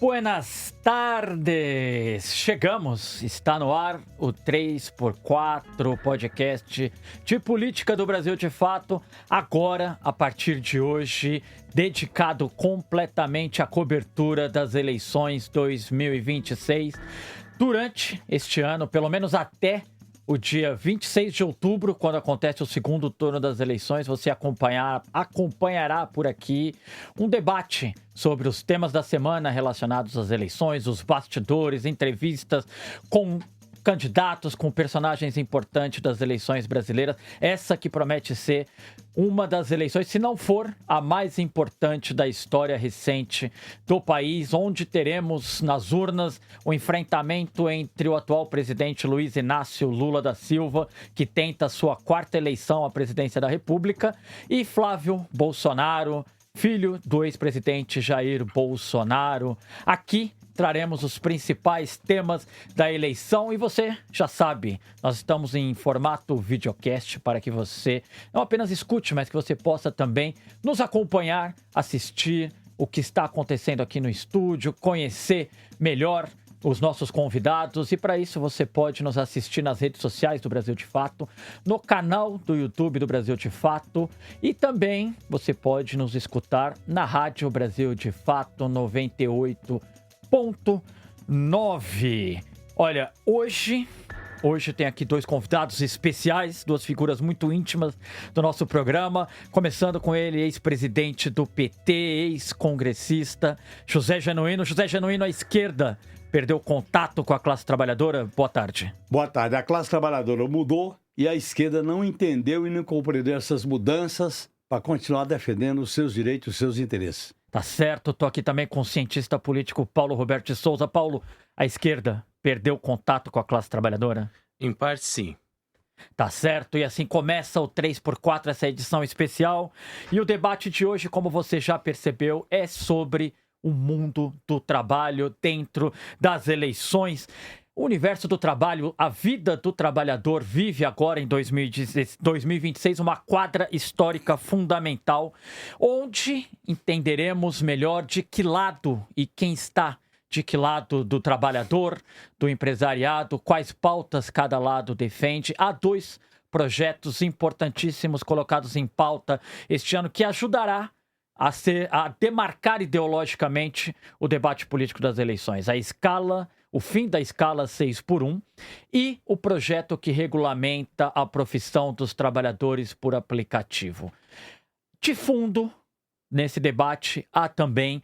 Buenas tardes! Chegamos, está no ar o 3x4 podcast de política do Brasil de Fato, agora, a partir de hoje, dedicado completamente à cobertura das eleições 2026. Durante este ano, pelo menos até o dia 26 de outubro, quando acontece o segundo turno das eleições, você acompanhará por aqui um debate sobre os temas da semana relacionados às eleições, os bastidores, entrevistas com candidatos, com personagens importantes das eleições brasileiras. Essa que promete ser uma das eleições, se não for a mais importante da história recente do país, onde teremos nas urnas o enfrentamento entre o atual presidente Luiz Inácio Lula da Silva, que tenta sua quarta eleição à presidência da República, e Flávio Bolsonaro, filho do ex-presidente Jair Bolsonaro. Aqui traremos os principais temas da eleição e você já sabe, nós estamos em formato videocast para que você não apenas escute, mas que você possa também nos acompanhar, assistir o que está acontecendo aqui no estúdio, conhecer melhor os nossos convidados, e para isso você pode nos assistir nas redes sociais do Brasil de Fato, no canal do YouTube do Brasil de Fato, e também você pode nos escutar na Rádio Brasil de Fato 98.9. Olha, hoje tem aqui dois convidados especiais, duas figuras muito íntimas do nosso programa, começando com ele, ex-presidente do PT, ex-congressista, José Genuíno. José Genuíno, à esquerda, perdeu contato com a classe trabalhadora. Boa tarde. Boa tarde. A classe trabalhadora mudou e a esquerda não entendeu e não compreendeu essas mudanças para continuar defendendo os seus direitos, os seus interesses. Tá certo, tô aqui também com o cientista político Paulo Roberto de Souza. Paulo, a esquerda perdeu contato com a classe trabalhadora? Em parte, sim. Tá certo, e assim começa o 3x4, essa edição especial. E o debate de hoje, como você já percebeu, é sobre o mundo do trabalho dentro das eleições. O universo do trabalho, a vida do trabalhador vive agora em 2026 uma quadra histórica fundamental, onde entenderemos melhor de que lado e quem está de que lado do trabalhador, do empresariado, quais pautas cada lado defende. Há dois projetos importantíssimos colocados em pauta este ano que ajudará a demarcar ideologicamente o debate político das eleições. O fim da escala 6x1 e o projeto que regulamenta a profissão dos trabalhadores por aplicativo. De fundo, nesse debate, há também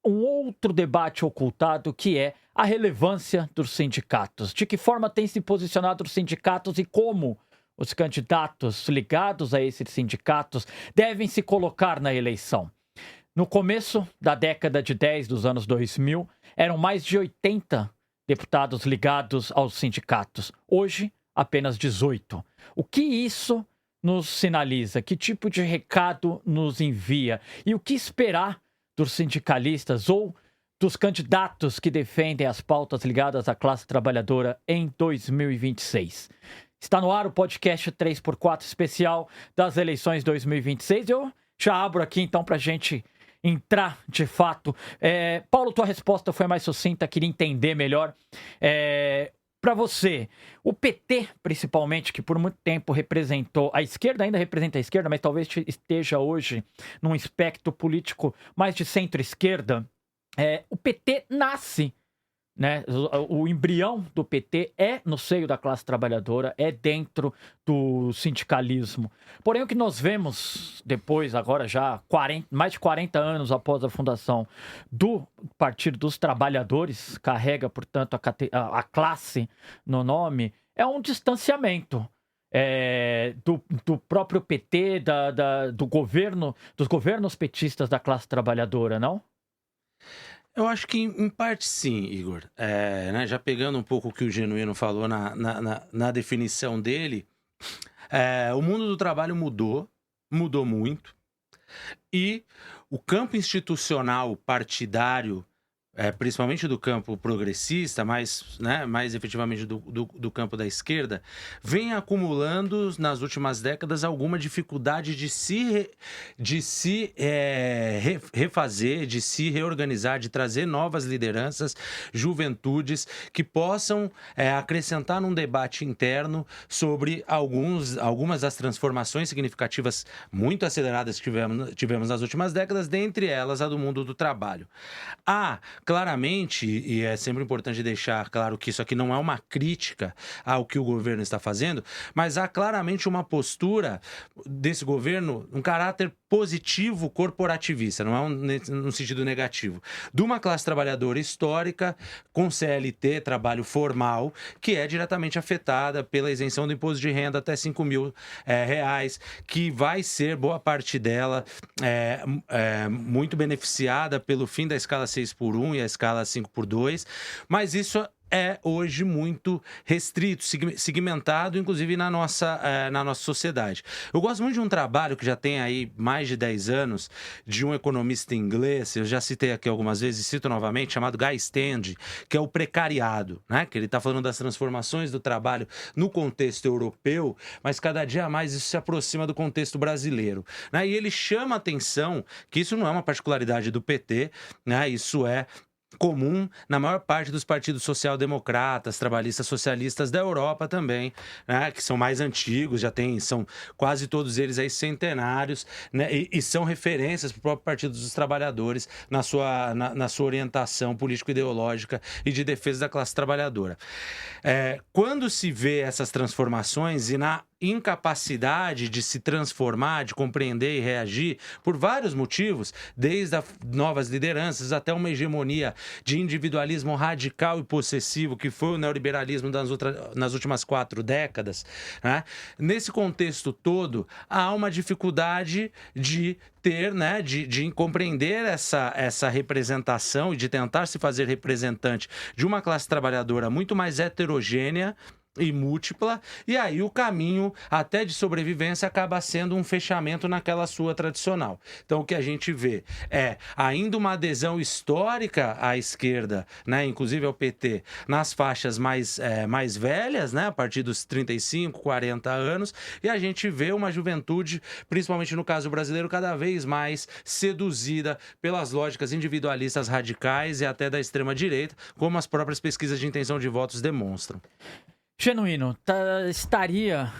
um outro debate ocultado, que é a relevância dos sindicatos. De que forma têm se posicionado os sindicatos e como os candidatos ligados a esses sindicatos devem se colocar na eleição. No começo da década de 10 dos anos 2000, eram mais de 80 deputados ligados aos sindicatos. Hoje, apenas 18. O que isso nos sinaliza? Que tipo de recado nos envia? E o que esperar dos sindicalistas ou dos candidatos que defendem as pautas ligadas à classe trabalhadora em 2026? Está no ar o podcast 3x4 especial das eleições 2026. Eu já abro aqui então para a gente entrar de fato. Paulo, tua resposta foi mais sucinta, queria entender melhor. Para você, o PT, principalmente, que por muito tempo representou a esquerda, ainda representa a esquerda, mas talvez esteja hoje num espectro político mais de centro-esquerda, o PT nasce, né? O embrião do PT é no seio da classe trabalhadora, é dentro do sindicalismo. Porém, o que nós vemos depois, agora já mais de 40 anos após a fundação do Partido dos Trabalhadores, carrega, portanto, a classe no nome, é um distanciamento do próprio PT, do governo, dos governos petistas da classe trabalhadora, não? Eu acho que em parte sim, Igor. Né, já pegando um pouco o que o Genuíno falou na definição dele, o mundo do trabalho mudou muito, e o campo institucional partidário principalmente do campo progressista, mais efetivamente do campo da esquerda, vem acumulando nas últimas décadas alguma dificuldade de se refazer, de se reorganizar, de trazer novas lideranças, juventudes que possam acrescentar num debate interno sobre algumas das transformações significativas muito aceleradas que tivemos nas últimas décadas, dentre elas a do mundo do trabalho. Claramente, e é sempre importante deixar claro que isso aqui não é uma crítica ao que o governo está fazendo, mas há claramente uma postura desse governo, um caráter positivo corporativista, não é no sentido negativo, de uma classe trabalhadora histórica com CLT, trabalho formal, que é diretamente afetada pela isenção do imposto de renda até R$5.000, que vai ser, boa parte dela, muito beneficiada pelo fim da escala 6x1 e a escala 5x2, mas isso é hoje muito restrito, segmentado, inclusive na nossa sociedade. Eu gosto muito de um trabalho que já tem aí mais de 10 anos, de um economista inglês, eu já citei aqui algumas vezes, cito novamente, chamado Guy Standing, que é o precariado, né? Que ele está falando das transformações do trabalho no contexto europeu, mas cada dia mais isso se aproxima do contexto brasileiro, né? E ele chama a atenção que isso não é uma particularidade do PT, né? Isso é comum na maior parte dos partidos social-democratas, trabalhistas, socialistas da Europa também, né, que são mais antigos, são quase todos eles aí centenários, né, e são referências para o próprio Partido dos Trabalhadores na sua orientação político-ideológica e de defesa da classe trabalhadora. Quando se vê essas transformações e na incapacidade de se transformar, de compreender e reagir por vários motivos, desde novas lideranças até uma hegemonia de individualismo radical e possessivo que foi o neoliberalismo nas últimas 4 décadas, né? Nesse contexto todo, há uma dificuldade de ter, né, de compreender essa representação e de tentar se fazer representante de uma classe trabalhadora muito mais heterogênea e múltipla, e aí o caminho até de sobrevivência acaba sendo um fechamento naquela sua tradicional. Então o que a gente vê é ainda uma adesão histórica à esquerda, né, inclusive ao PT, nas faixas mais velhas, né, a partir dos 35, 40 anos, e a gente vê uma juventude, principalmente no caso brasileiro, cada vez mais seduzida pelas lógicas individualistas radicais e até da extrema-direita, como as próprias pesquisas de intenção de votos demonstram. Genuíno, estaria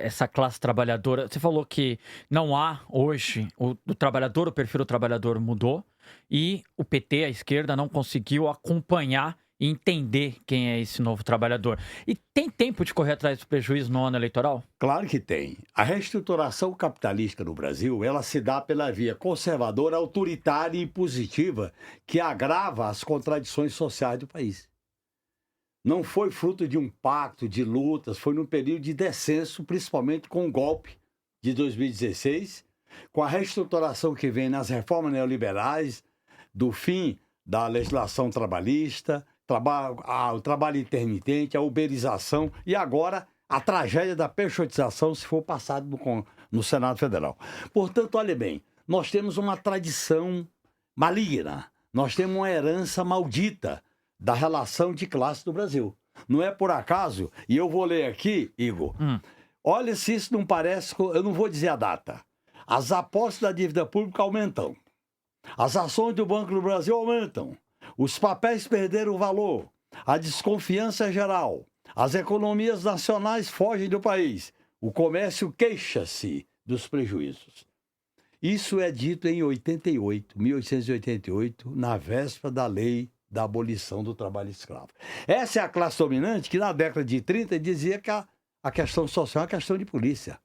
essa classe trabalhadora... Você falou que não há hoje o perfil do trabalhador mudou e o PT, a esquerda, não conseguiu acompanhar e entender quem é esse novo trabalhador. E tem tempo de correr atrás do prejuízo no ano eleitoral? Claro que tem. A reestruturação capitalista no Brasil, ela se dá pela via conservadora, autoritária e impositiva, que agrava as contradições sociais do país. Não foi fruto de um pacto, de lutas, foi num período de descenso, principalmente com o golpe de 2016, com a reestruturação que vem nas reformas neoliberais, do fim da legislação trabalhista, o trabalho intermitente, a uberização e agora a tragédia da peixotização, se for passado no Senado Federal. Portanto, olha bem, nós temos uma tradição maligna, nós temos uma herança maldita da relação de classe do Brasil. Não é por acaso, e eu vou ler aqui, Igor, olha se isso não parece, eu não vou dizer a data. As apostas da dívida pública aumentam, as ações do Banco do Brasil aumentam, os papéis perderam valor, a desconfiança é geral, as economias nacionais fogem do país, o comércio queixa-se dos prejuízos. Isso é dito em 1888, na véspera da lei da abolição do trabalho escravo. Essa é a classe dominante que na década de 30 dizia que a questão social é uma questão de polícia.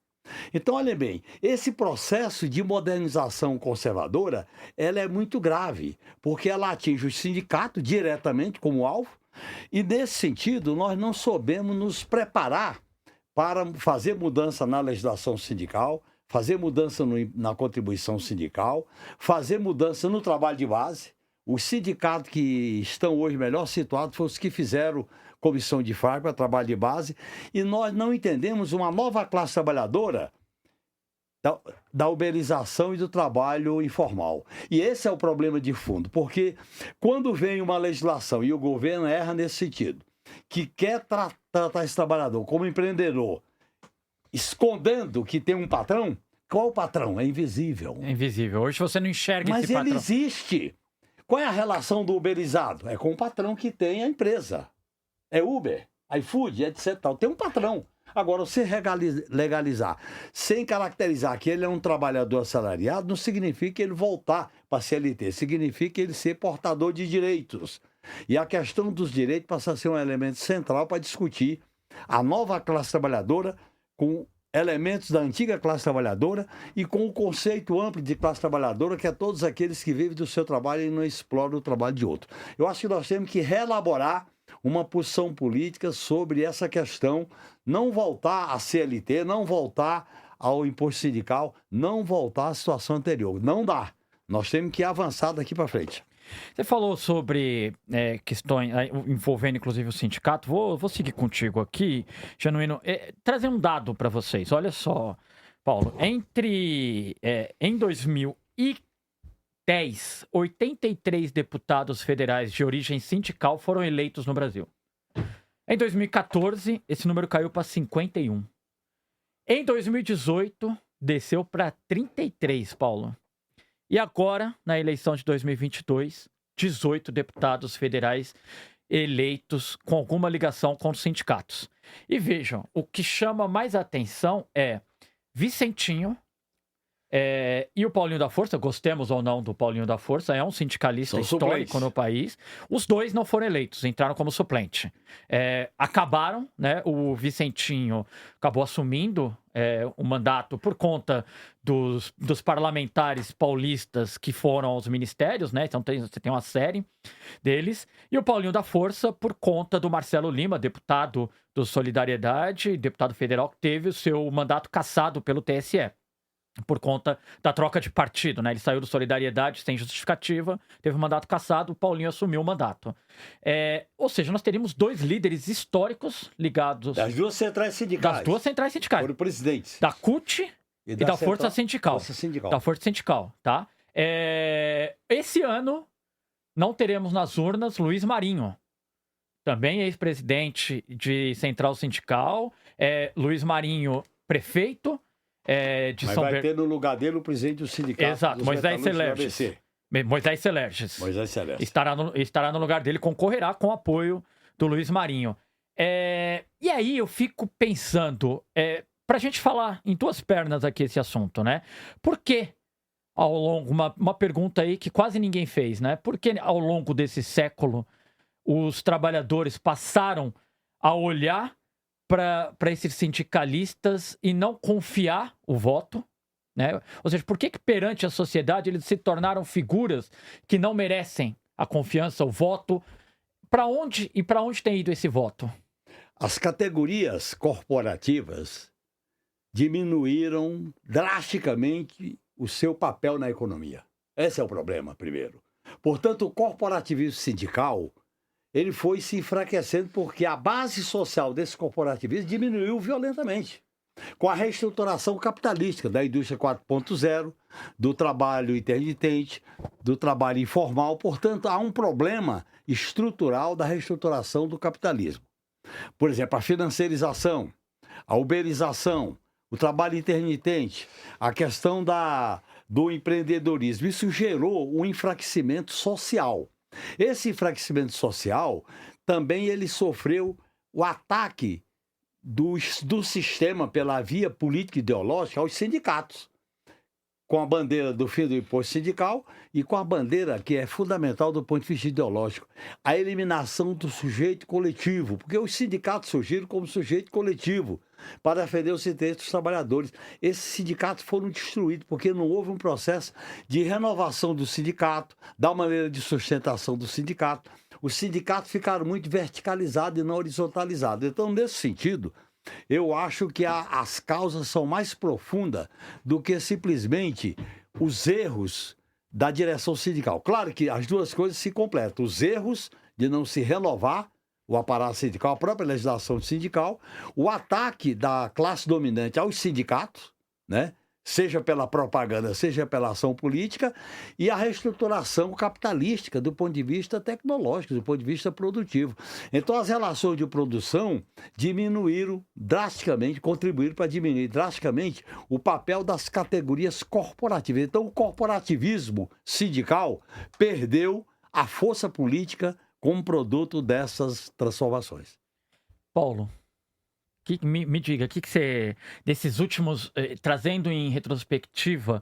Então, olha bem, esse processo de modernização conservadora, ela é muito grave, porque ela atinge o sindicato diretamente como alvo, e nesse sentido nós não soubemos nos preparar para fazer mudança na legislação sindical, fazer mudança na contribuição sindical, fazer mudança no trabalho de base. Os sindicatos que estão hoje melhor situados foram os que fizeram comissão de farra para trabalho de base, e nós não entendemos uma nova classe trabalhadora da uberização e do trabalho informal. E esse é o problema de fundo, porque quando vem uma legislação, e o governo erra nesse sentido, que quer tratar esse trabalhador como empreendedor, escondendo que tem um patrão, qual o patrão? É invisível. É invisível. Hoje você não enxerga Mas esse ele patrão. existe. Qual é a relação do uberizado? É com o patrão que tem a empresa. É Uber, iFood, etc. Tem um patrão. Agora, você legalizar sem caracterizar que ele é um trabalhador assalariado, não significa ele voltar para a CLT, significa ele ser portador de direitos. E a questão dos direitos passa a ser um elemento central para discutir a nova classe trabalhadora com elementos da antiga classe trabalhadora e com o conceito amplo de classe trabalhadora, que é todos aqueles que vivem do seu trabalho e não exploram o trabalho de outro. Eu acho que nós temos que reelaborar uma posição política sobre essa questão, não voltar à CLT, não voltar ao imposto sindical, não voltar à situação anterior. Não dá. Nós temos que avançar daqui para frente. Você falou sobre questões envolvendo inclusive o sindicato. Vou seguir contigo aqui, Genuíno. Trazer um dado para vocês. Olha só, Paulo. Em 2010, 83 deputados federais de origem sindical foram eleitos no Brasil. Em 2014, esse número caiu para 51. Em 2018, desceu para 33, Paulo. E agora, na eleição de 2022, 18 deputados federais eleitos com alguma ligação com os sindicatos. E vejam, o que chama mais atenção é Vicentinho e o Paulinho da Força, gostemos ou não do Paulinho da Força, é um sindicalista histórico no país. Os dois não foram eleitos, entraram como suplente. Acabaram, né? O Vicentinho acabou assumindo o mandato por conta dos parlamentares paulistas que foram aos ministérios, né? Então você tem uma série deles. E o Paulinho da Força por conta do Marcelo Lima, deputado do Solidariedade, deputado federal, que teve o seu mandato cassado pelo TSE. Por conta da troca de partido, né? Ele saiu do Solidariedade sem justificativa, teve o mandato cassado, o Paulinho assumiu o mandato. Ou seja, nós teríamos dois líderes históricos ligados... Das duas centrais sindicais. Das duas centrais sindicais. Foram presidentes. Da CUT e da Força Sindical. Da Força Sindical, tá? Esse ano, não teremos nas urnas Luiz Marinho. Também ex-presidente de Central Sindical. Luiz Marinho, prefeito... Mas vai ter no lugar dele o presidente do sindicato. Exato, Moisés Celerges. Moisés Celerges. Estará no lugar dele, concorrerá com o apoio do Luiz Marinho. E aí eu fico pensando, pra gente falar em duas pernas aqui esse assunto, né? Por que ao longo, uma pergunta aí que quase ninguém fez, né? Por que ao longo desse século os trabalhadores passaram a olhar para esses sindicalistas e não confiar o voto, né? Ou seja, por que perante a sociedade eles se tornaram figuras que não merecem a confiança, o voto? Para onde tem ido esse voto? As categorias corporativas diminuíram drasticamente o seu papel na economia. Esse é o problema, primeiro. Portanto, o corporativismo sindical ele foi se enfraquecendo porque a base social desse corporativismo diminuiu violentamente. Com a reestruturação capitalística da indústria 4.0, do trabalho intermitente, do trabalho informal. Portanto, há um problema estrutural da reestruturação do capitalismo. Por exemplo, a financiarização, a uberização, o trabalho intermitente, a questão do empreendedorismo. Isso gerou um enfraquecimento social. Esse enfraquecimento social também ele sofreu o ataque do sistema pela via política e ideológica aos sindicatos, com a bandeira do fim do imposto sindical e com a bandeira que é fundamental do ponto de vista ideológico, a eliminação do sujeito coletivo, porque os sindicatos surgiram como sujeito coletivo para defender os interesses dos trabalhadores. Esses sindicatos foram destruídos porque não houve um processo de renovação do sindicato, da maneira de sustentação do sindicato. Os sindicatos ficaram muito verticalizados e não horizontalizados. Então, nesse sentido, eu acho que as causas são mais profundas do que simplesmente os erros da direção sindical. Claro que as duas coisas se completam. Os erros de não se renovar o aparato sindical, a própria legislação sindical, o ataque da classe dominante aos sindicatos, né? seja pela propaganda, seja pela ação política, e a reestruturação capitalística do ponto de vista tecnológico, do ponto de vista produtivo. Então, as relações de produção diminuíram drasticamente, contribuíram para diminuir drasticamente o papel das categorias corporativas. Então, o corporativismo sindical perdeu a força política como produto dessas transformações. Paulo, me diga, o que você, desses últimos, trazendo em retrospectiva,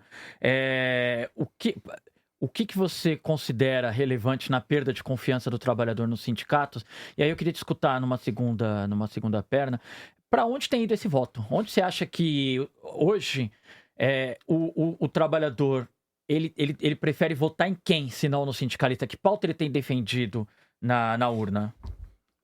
o que você considera relevante na perda de confiança do trabalhador nos sindicatos? E aí eu queria te escutar numa segunda perna, para onde tem ido esse voto? Onde você acha que hoje o trabalhador ele prefere votar em quem, se não no sindicalista? Que pauta ele tem defendido na urna?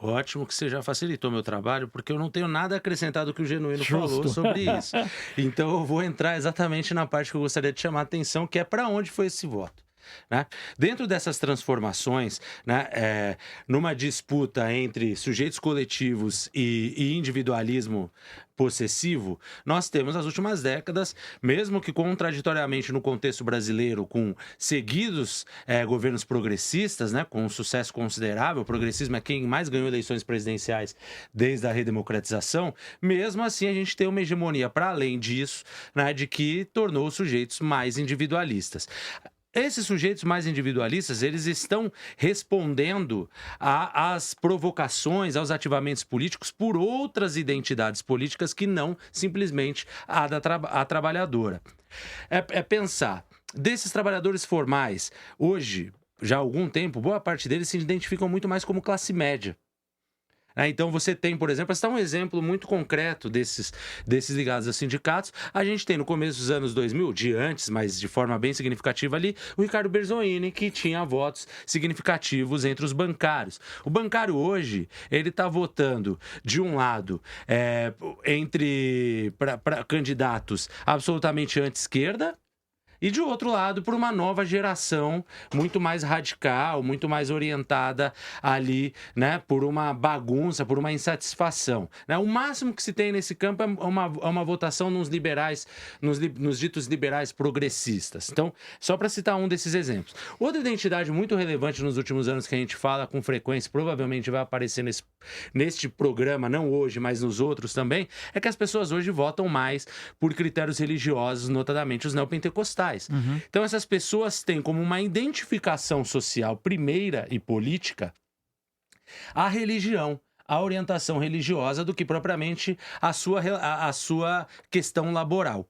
Ótimo que você já facilitou meu trabalho, porque eu não tenho nada a acrescentar do que o Genuíno falou sobre isso. Então eu vou entrar exatamente na parte que eu gostaria de chamar a atenção, que é para onde foi esse voto. Né? Dentro dessas transformações, né, numa disputa entre sujeitos coletivos e individualismo possessivo, nós temos nas últimas décadas, mesmo que contraditoriamente no contexto brasileiro, com seguidos governos progressistas, né, com um sucesso considerável, o progressismo é quem mais ganhou eleições presidenciais desde a redemocratização, mesmo assim a gente tem uma hegemonia para além disso, né, de que tornou os sujeitos mais individualistas. Esses sujeitos mais individualistas, eles estão respondendo às provocações, aos ativamentos políticos por outras identidades políticas que não simplesmente a trabalhadora. É pensar, desses trabalhadores formais, hoje, já há algum tempo, boa parte deles se identificam muito mais como classe média. Então você tem, por exemplo, esse é um exemplo muito concreto desses ligados a sindicatos. A gente tem no começo dos anos 2000, de antes, mas de forma bem significativa ali, o Ricardo Berzolini, que tinha votos significativos entre os bancários. O bancário hoje, ele está votando, de um lado, para candidatos absolutamente anti-esquerda, e, de outro lado, por uma nova geração muito mais radical, muito mais orientada ali, né, por uma bagunça, por uma insatisfação. Né? O máximo que se tem nesse campo é uma votação nos liberais, nos ditos liberais progressistas. Então, só para citar um desses exemplos. Outra identidade muito relevante nos últimos anos que a gente fala com frequência, provavelmente vai aparecer neste programa, não hoje, mas nos outros também, é que as pessoas hoje votam mais por critérios religiosos, notadamente os neopentecostais. Uhum. Então, essas pessoas têm como uma identificação social primeira e política a religião, a orientação religiosa, do que propriamente a sua questão laboral.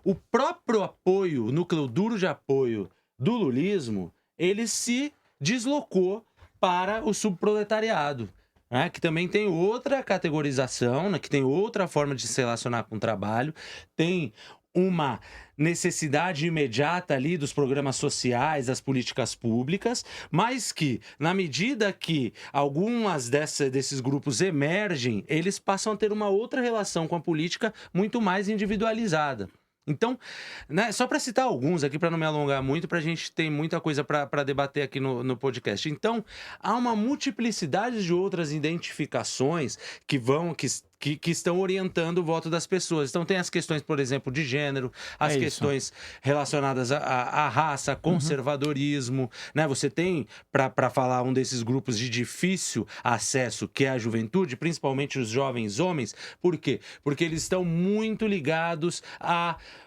O próprio apoio, o núcleo duro de apoio do lulismo, ele se deslocou para o subproletariado, né, que também tem outra categorização, né, que tem outra forma de se relacionar com o trabalho, tem uma necessidade imediata ali dos programas sociais, das políticas públicas, mas que, na medida que algumas desses grupos emergem, eles passam a ter uma outra relação com a política muito mais individualizada. Então, né, só para citar alguns aqui, para não me alongar muito, para a gente ter muita coisa para debater aqui no podcast. Então, há uma multiplicidade de outras identificações que estão orientando o voto das pessoas. Então, tem as questões, por exemplo, de gênero, as questões relacionadas à raça, conservadorismo, né? Você tem, para falar um desses grupos de difícil acesso, que é a juventude, principalmente os jovens homens. Por quê? Porque eles estão muito ligados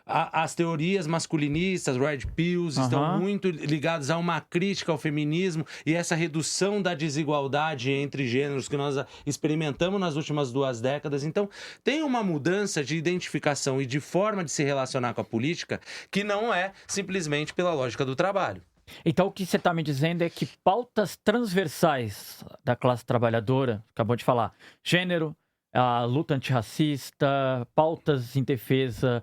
às teorias masculinistas, red pills, estão muito ligados a uma crítica ao feminismo e essa redução da desigualdade entre gêneros que nós experimentamos nas últimas 2 décadas. Então, tem uma mudança de identificação e de forma de se relacionar com a política que não é simplesmente pela lógica do trabalho. Então, o que você está me dizendo é que pautas transversais da classe trabalhadora, acabou de falar, gênero, a luta antirracista, pautas em defesa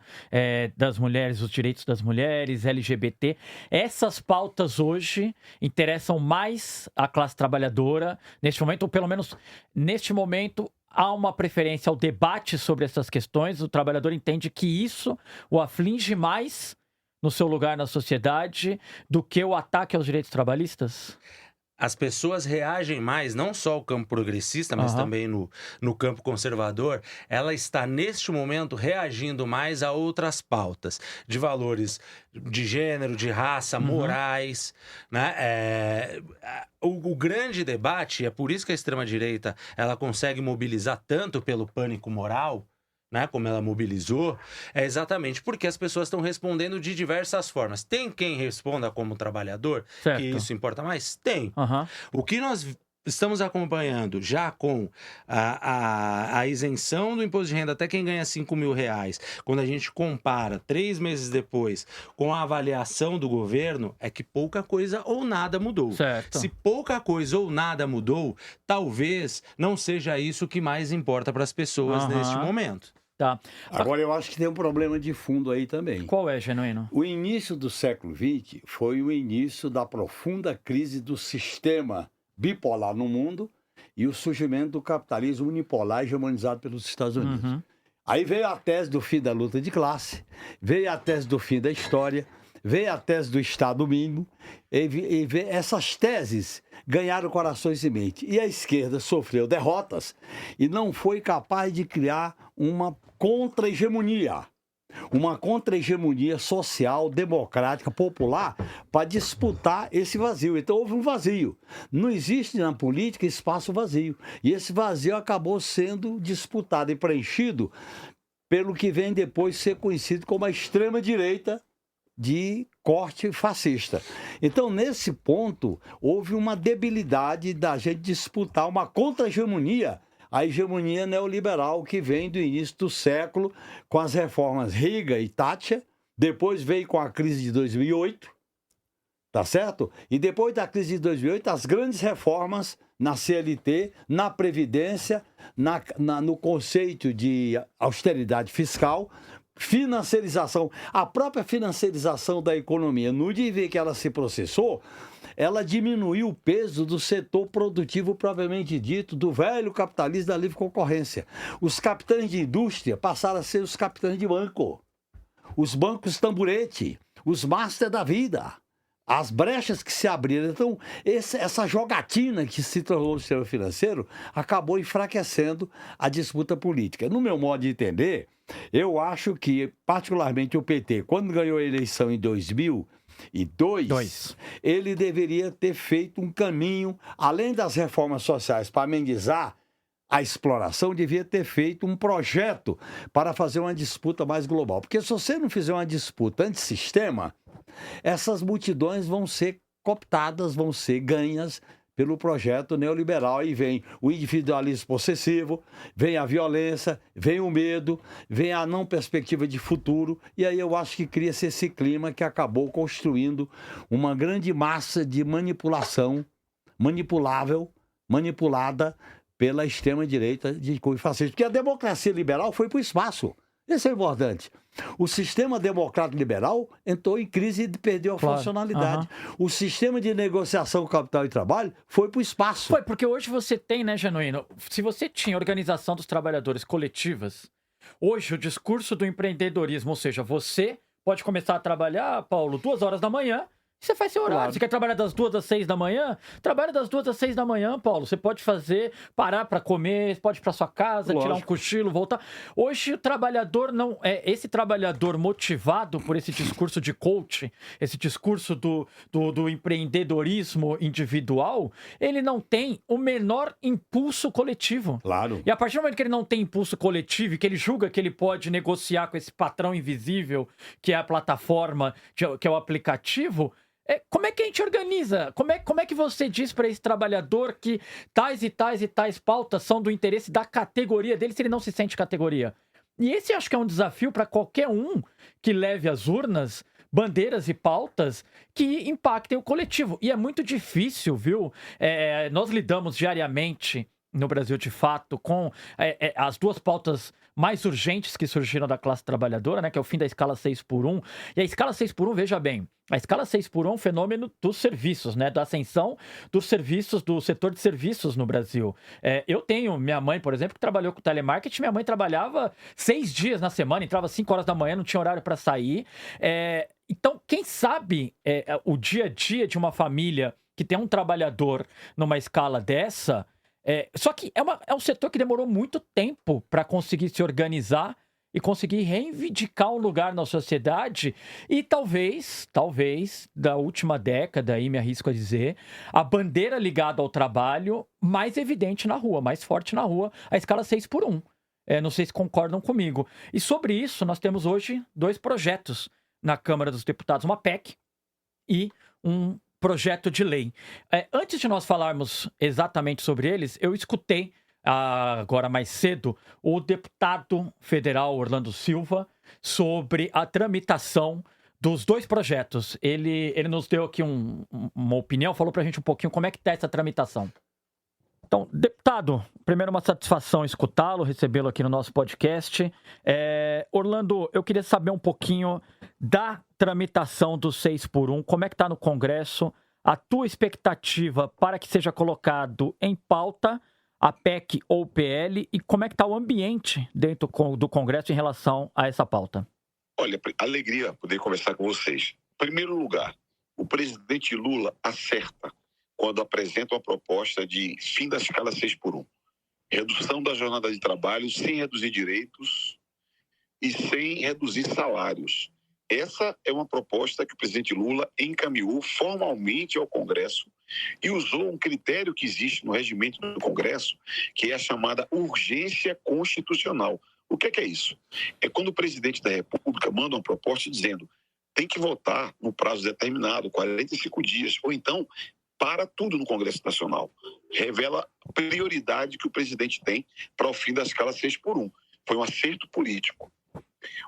das mulheres, os direitos das mulheres, LGBT. Essas pautas hoje interessam mais a classe trabalhadora neste momento, ou pelo menos neste momento há uma preferência ao debate sobre essas questões. O trabalhador entende que isso o aflige mais no seu lugar na sociedade do que o ataque aos direitos trabalhistas? as pessoas reagem mais, não só o campo progressista, mas também no campo conservador, ela está, neste momento, reagindo mais a outras pautas de valores de gênero, de raça, morais, né? O grande debate, é por isso que a extrema-direita ela consegue mobilizar tanto pelo pânico moral, né, como ela mobilizou, é exatamente porque as pessoas estão respondendo de diversas formas. Tem quem responda como trabalhador, certo. que isso importa mais? Tem. O que nós estamos acompanhando já com a isenção do imposto de renda até quem ganha R$5.000, quando a gente compara 3 meses depois com a avaliação do governo, é que pouca coisa ou nada mudou. Certo. Se pouca coisa ou nada mudou, talvez não seja isso que mais importa para as pessoas neste momento. Tá. Agora, eu acho que tem um problema de fundo aí também. Qual é, Genuíno? O início do século XX foi o início da profunda crise do sistema bipolar no mundo e o surgimento do capitalismo unipolar hegemonizado pelos Estados Unidos. Aí veio a tese do fim da luta de classe, veio a tese do fim da história, veio a tese do Estado mínimo, essas teses ganharam corações e mente. E a esquerda sofreu derrotas e não foi capaz de criar uma contra-hegemonia. Uma contra-hegemonia social, democrática, popular, para disputar esse vazio. Então houve um vazio. Não existe na política espaço vazio. E esse vazio acabou sendo disputado e preenchido pelo que vem depois ser conhecido como a extrema-direita de corte fascista. Então, nesse ponto, houve uma debilidade da gente disputar uma contra-hegemonia, a hegemonia neoliberal que vem do início do século, com as reformas Reagan e Thatcher, depois veio com a crise de 2008, tá certo? E depois da crise de 2008, as grandes reformas na CLT, na Previdência, no conceito de austeridade fiscal, financiarização, a própria financiarização da economia, no dia que ela se processou, ela diminuiu o peso do setor produtivo propriamente dito, do velho capitalismo da livre concorrência. Os capitães de indústria passaram a ser os capitães de banco, os bancos tamburete, os master da vida, as brechas que se abriram. Então, essa jogatina que se tornou o sistema financeiro acabou enfraquecendo a disputa política. No meu modo de entender, eu acho que, particularmente o PT, quando ganhou a eleição em 2002, ele deveria ter feito um caminho, além das reformas sociais para amenizar a exploração, devia ter feito um projeto para fazer uma disputa mais global. Porque se você não fizer uma disputa antissistema, essas multidões vão ser cooptadas, vão ser ganhas pelo projeto neoliberal. Aí vem o individualismo possessivo, vem a violência, vem o medo, vem a não perspectiva de futuro. E aí eu acho que cria-se esse clima que acabou construindo uma grande massa de manipulação, manipulada pela extrema-direita de cunho fascista. Porque a democracia liberal foi para o espaço. Isso é importante. O sistema democrático liberal entrou em crise e perdeu a funcionalidade. O sistema de negociação capital e trabalho foi para o espaço. Foi, porque hoje você tem, né, Genuíno? Se você tinha organização dos trabalhadores coletivas, hoje o discurso do empreendedorismo, ou seja, você pode começar a trabalhar, Paulo, 2 horas da manhã, você faz seu horário. Claro. Você quer trabalhar das 2 às 6 da manhã? Trabalha das 2 às 6 da manhã, Paulo. Você pode parar para comer, pode ir para sua casa, tirar um cochilo, voltar. Hoje o trabalhador não é esse trabalhador motivado por esse discurso de coach, esse discurso do empreendedorismo individual, ele não tem o menor impulso coletivo. Claro. E a partir do momento que ele não tem impulso coletivo e que ele julga que ele pode negociar com esse patrão invisível, que é a plataforma, que é o aplicativo, como é que a gente organiza? Como é que você diz para esse trabalhador que tais e tais e tais pautas são do interesse da categoria dele se ele não se sente categoria? E esse acho que é um desafio para qualquer um que leve às urnas bandeiras e pautas que impactem o coletivo. E é muito difícil, viu? Nós lidamos diariamente no Brasil, de fato, com as 2 pautas mais urgentes que surgiram da classe trabalhadora, né, que é o fim da escala 6x1. E a escala 6x1, veja bem, a escala 6x1 é um fenômeno dos serviços, né, da ascensão dos serviços, do setor de serviços no Brasil. Eu tenho minha mãe, por exemplo, que trabalhou com telemarketing. Minha mãe trabalhava 6 dias na semana, entrava 5 horas da manhã, não tinha horário para sair. Então, quem sabe o dia a dia de uma família que tem um trabalhador numa escala dessa. Só que é um setor que demorou muito tempo para conseguir se organizar e conseguir reivindicar um lugar na sociedade. E talvez, da última década, aí me arrisco a dizer, a bandeira ligada ao trabalho mais evidente na rua, mais forte na rua, a escala 6x1. Não sei se concordam comigo. E sobre isso, nós temos hoje 2 projetos na Câmara dos Deputados, uma PEC e um projeto de lei. Antes de nós falarmos exatamente sobre eles, eu escutei agora mais cedo o deputado federal Orlando Silva sobre a tramitação dos 2 projetos. Ele nos deu aqui uma opinião, falou pra gente um pouquinho como é que tá essa tramitação. Então, deputado, primeiro uma satisfação escutá-lo, recebê-lo aqui no nosso podcast. Orlando, eu queria saber um pouquinho da tramitação do 6x1, como é que está no Congresso, a tua expectativa para que seja colocado em pauta a PEC ou o PL e como é que está o ambiente dentro do Congresso em relação a essa pauta? Olha, alegria poder conversar com vocês. Em primeiro lugar, o presidente Lula acerta quando apresenta uma proposta de fim da escala 6x1. Redução da jornada de trabalho sem reduzir direitos e sem reduzir salários. Essa é uma proposta que o presidente Lula encaminhou formalmente ao Congresso e usou um critério que existe no regimento do Congresso, que é a chamada urgência constitucional. O que é isso? É quando o presidente da República manda uma proposta dizendo tem que votar no prazo determinado, 45 dias, ou então para tudo no Congresso Nacional. Revela a prioridade que o presidente tem para o fim da escala 6x1. Foi um acerto político.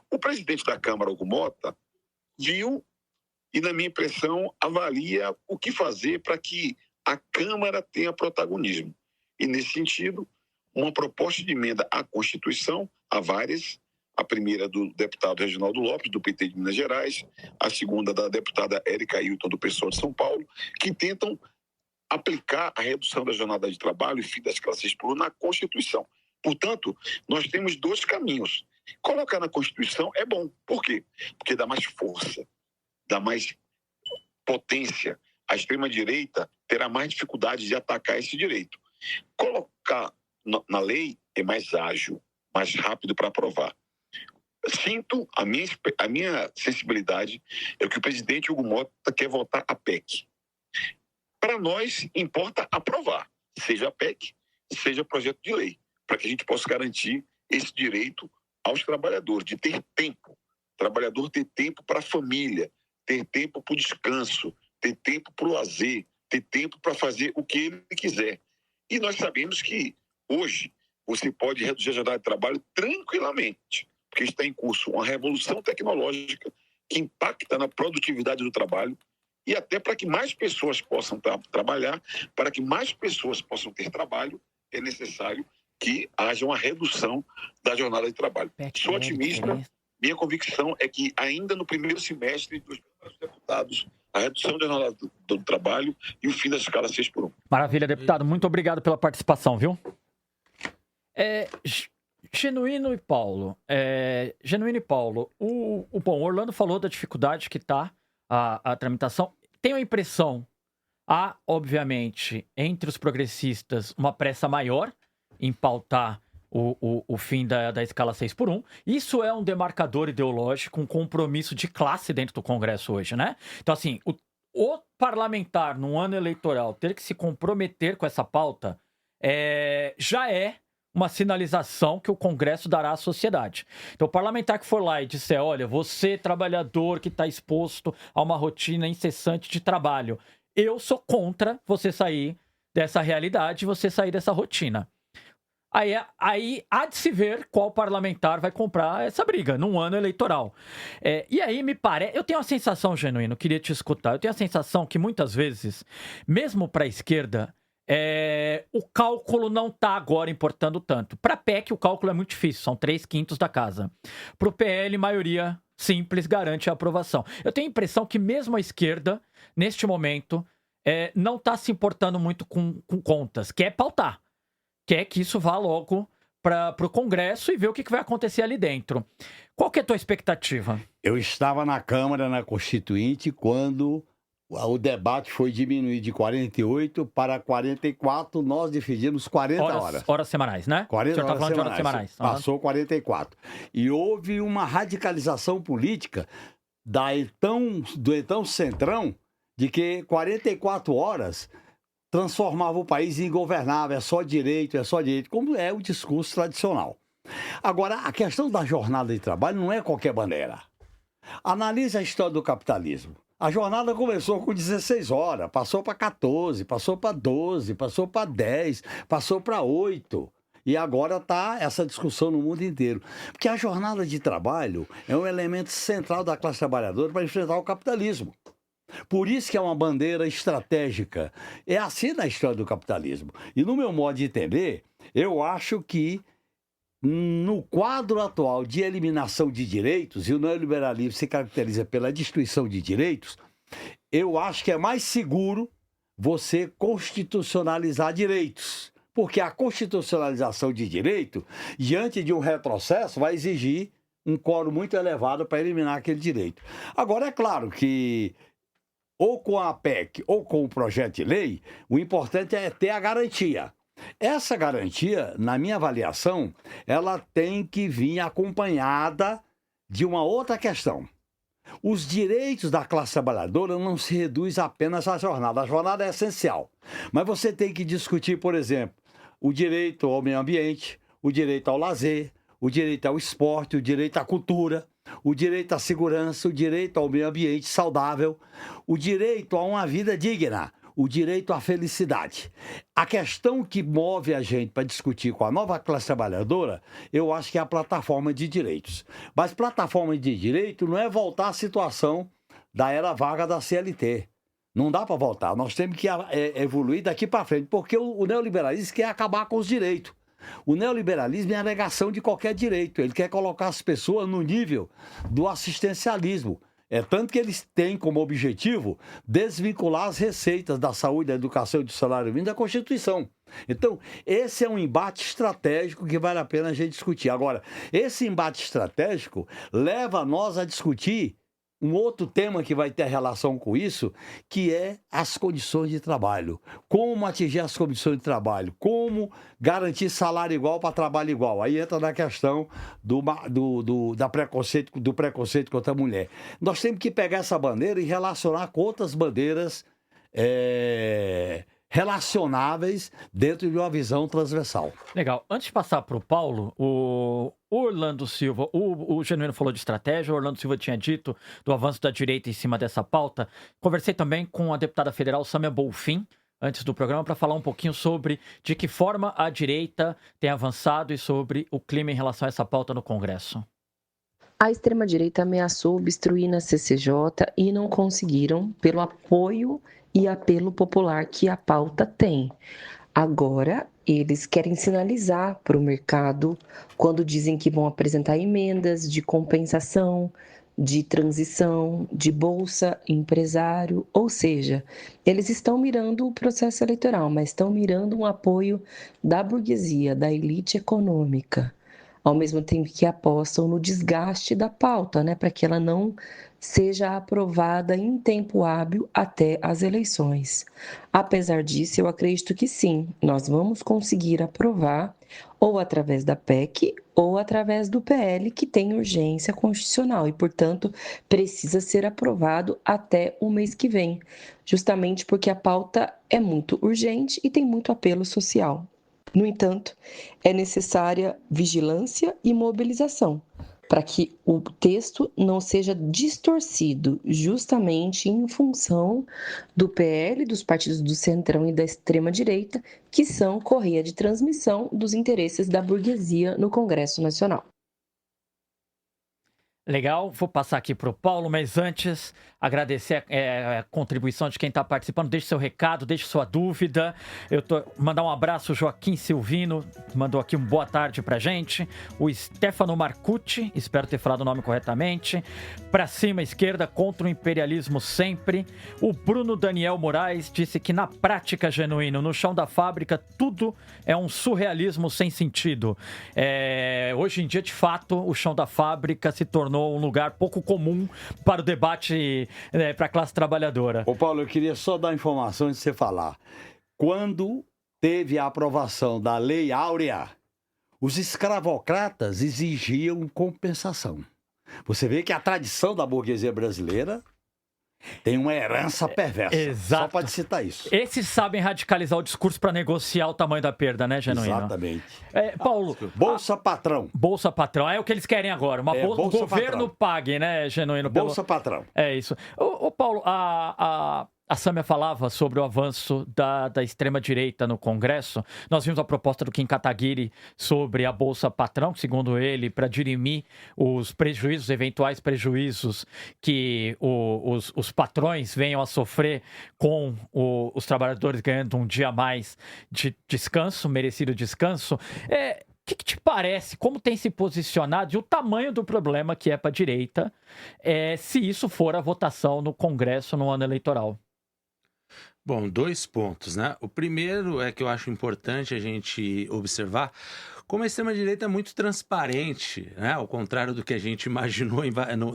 O presidente da Câmara, Hugo Mota, viu e, na minha impressão, avalia o que fazer para que a Câmara tenha protagonismo. E, nesse sentido, uma proposta de emenda à Constituição, há várias, a primeira do deputado Reginaldo Lopes, do PT de Minas Gerais, a segunda da deputada Érica Ailton, do PSOL de São Paulo, que tentam aplicar a redução da jornada de trabalho e fim das escala 6x1 na Constituição. Portanto, nós temos 2 caminhos. Colocar na Constituição é bom. Por quê? Porque dá mais força, dá mais potência. A extrema-direita terá mais dificuldade de atacar esse direito. Colocar na lei é mais ágil, mais rápido para aprovar. Sinto, a minha sensibilidade é que o presidente Hugo Mota quer votar a PEC. Para nós, importa aprovar, seja a PEC, seja projeto de lei, para que a gente possa garantir esse direito aos trabalhadores, de ter tempo. O trabalhador ter tempo para a família, ter tempo para o descanso, ter tempo para o lazer, ter tempo para fazer o que ele quiser. E nós sabemos que hoje você pode reduzir a jornada de trabalho tranquilamente, porque está em curso uma revolução tecnológica que impacta na produtividade do trabalho e até para que mais pessoas possam trabalhar, para que mais pessoas possam ter trabalho, é necessário que haja uma redução da jornada de trabalho. Sou otimista, minha convicção é que ainda no primeiro semestre dos deputados, a redução da jornada do trabalho e o fim da escala 6x1. Maravilha, deputado. Muito obrigado pela participação, viu? Genuíno e Paulo. O Orlando falou da dificuldade que está a tramitação. Tenho a impressão, obviamente, entre os progressistas, uma pressa maior em pautar o fim da escala 6x1. Isso é um demarcador ideológico, um compromisso de classe dentro do Congresso hoje, né? Então, assim, o parlamentar, num ano eleitoral, ter que se comprometer com essa pauta já é uma sinalização que o Congresso dará à sociedade. Então, o parlamentar que for lá e disser, olha, você, trabalhador que está exposto a uma rotina incessante de trabalho, eu sou contra você sair dessa realidade, você sair dessa rotina. Aí há de se ver qual parlamentar vai comprar essa briga num ano eleitoral. E aí me parece... Eu tenho uma sensação, Genuíno, queria te escutar. Eu tenho a sensação que muitas vezes, mesmo para a esquerda, o cálculo não está agora importando tanto. Para a PEC, o cálculo é muito difícil, são 3/5 da casa. Para o PL, maioria simples garante a aprovação. Eu tenho a impressão que mesmo a esquerda, neste momento, não está se importando muito com contas, quer pautar. Quer que isso vá logo para o Congresso e ver o que vai acontecer ali dentro. Qual que é a tua expectativa? Eu estava na Câmara, na Constituinte, quando O debate foi diminuído de 48 para 44, nós decidimos 40 horas. Horas semanais, né? 40 o senhor está falando semanais. de horas semanais. Uhum. Passou 44. E houve uma radicalização política do então Centrão, de que 44 horas transformava o país em ingovernável, é só direito, como é o discurso tradicional. Agora, a questão da jornada de trabalho não é qualquer bandeira. Analise a história do capitalismo. A jornada começou com 16 horas, passou para 14, passou para 12, passou para 10, passou para 8. E agora está essa discussão no mundo inteiro. Porque a jornada de trabalho é um elemento central da classe trabalhadora para enfrentar o capitalismo. Por isso que é uma bandeira estratégica. É assim na história do capitalismo. E no meu modo de entender, eu acho que no quadro atual de eliminação de direitos, e o neoliberalismo se caracteriza pela destruição de direitos, eu acho que é mais seguro você constitucionalizar direitos. Porque a constitucionalização de direito, diante de um retrocesso, vai exigir um quórum muito elevado para eliminar aquele direito. Agora, é claro que, ou com a PEC ou com o projeto de lei, o importante é ter a garantia. Essa garantia, na minha avaliação, ela tem que vir acompanhada de uma outra questão. Os direitos da classe trabalhadora não se reduzem apenas à jornada. A jornada é essencial. Mas você tem que discutir, por exemplo, o direito ao meio ambiente, o direito ao lazer, o direito ao esporte, o direito à cultura, o direito à segurança, o direito ao meio ambiente saudável, o direito a uma vida digna, o direito à felicidade. A questão que move a gente para discutir com a nova classe trabalhadora, eu acho que é a plataforma de direitos. Mas plataforma de direito não é voltar à situação da era vaga da CLT. Não dá para voltar. Nós temos que evoluir daqui para frente, porque o neoliberalismo quer acabar com os direitos. O neoliberalismo é a negação de qualquer direito. Ele quer colocar as pessoas no nível do assistencialismo. É tanto que eles têm como objetivo desvincular as receitas da saúde, da educação e do salário mínimo da Constituição. Então, esse é um embate estratégico que vale a pena a gente discutir. Agora, esse embate estratégico leva nós a discutir um outro tema que vai ter relação com isso, que é as condições de trabalho. Como atingir as condições de trabalho? Como garantir salário igual para trabalho igual? Aí entra na questão do preconceito contra a mulher. Nós temos que pegar essa bandeira e relacionar com outras bandeiras relacionáveis dentro de uma visão transversal. Legal. Antes de passar para o Paulo, o Orlando Silva, o Genuíno falou de estratégia, o Orlando Silva tinha dito do avanço da direita em cima dessa pauta. Conversei também com a deputada federal Sâmia Bonfim, antes do programa, para falar um pouquinho sobre de que forma a direita tem avançado e sobre o clima em relação a essa pauta no Congresso. A extrema-direita ameaçou obstruir na CCJ e não conseguiram, pelo apoio e apelo popular que a pauta tem. Agora, eles querem sinalizar para o mercado quando dizem que vão apresentar emendas de compensação, de transição, de bolsa empresário, ou seja, eles estão mirando o processo eleitoral, mas estão mirando um apoio da burguesia, da elite econômica, ao mesmo tempo que apostam no desgaste da pauta, para que ela não seja aprovada em tempo hábil até as eleições. Apesar disso, eu acredito que sim, nós vamos conseguir aprovar ou através da PEC ou através do PL, que tem urgência constitucional e, portanto, precisa ser aprovado até o mês que vem, justamente porque a pauta é muito urgente e tem muito apelo social. No entanto, é necessária vigilância e mobilização para que o texto não seja distorcido, justamente em função do PL, dos partidos do Centrão e da extrema-direita, que são correia de transmissão dos interesses da burguesia no Congresso Nacional. Legal, vou passar aqui para o Paulo, mas antes agradecer a contribuição de quem está participando. Deixe seu recado, deixe sua dúvida. Mandar um abraço, o Joaquim Silvino mandou aqui um boa tarde pra gente. O Stefano Marcucci, espero ter falado o nome corretamente. Pra cima, esquerda, contra o imperialismo sempre. O Bruno Daniel Moraes disse que na prática, Genuíno, no chão da fábrica, tudo é um surrealismo sem sentido. Hoje em dia, de fato, o chão da fábrica se tornou tornou um lugar pouco comum para o debate para a classe trabalhadora. Ô Paulo, eu queria só dar informação antes de você falar. Quando teve a aprovação da Lei Áurea, os escravocratas exigiam compensação. Você vê que a tradição da burguesia brasileira tem uma herança perversa. Exato. Só pode citar isso. Esses sabem radicalizar o discurso para negociar o tamanho da perda, né, Genuíno? Exatamente. Paulo, Bolsa Patrão. Bolsa Patrão, é o que eles querem agora. O Bolsa governo Patrão. pague, né, Genuíno? Bolsa Patrão. É isso. Ô Paulo, a Sâmia falava sobre o avanço da extrema-direita no Congresso. Nós vimos a proposta do Kim Kataguiri sobre a Bolsa Patrão, que, segundo ele, para dirimir os prejuízos, eventuais prejuízos que os patrões venham a sofrer com os trabalhadores ganhando um dia a mais de descanso, merecido descanso. O que te parece, como tem se posicionado e o tamanho do problema que é para a direita, se isso for a votação no Congresso no ano eleitoral? Bom, 2 pontos, né? O primeiro é que eu acho importante a gente observar como a extrema-direita é muito transparente, né? Ao contrário do que a gente imaginou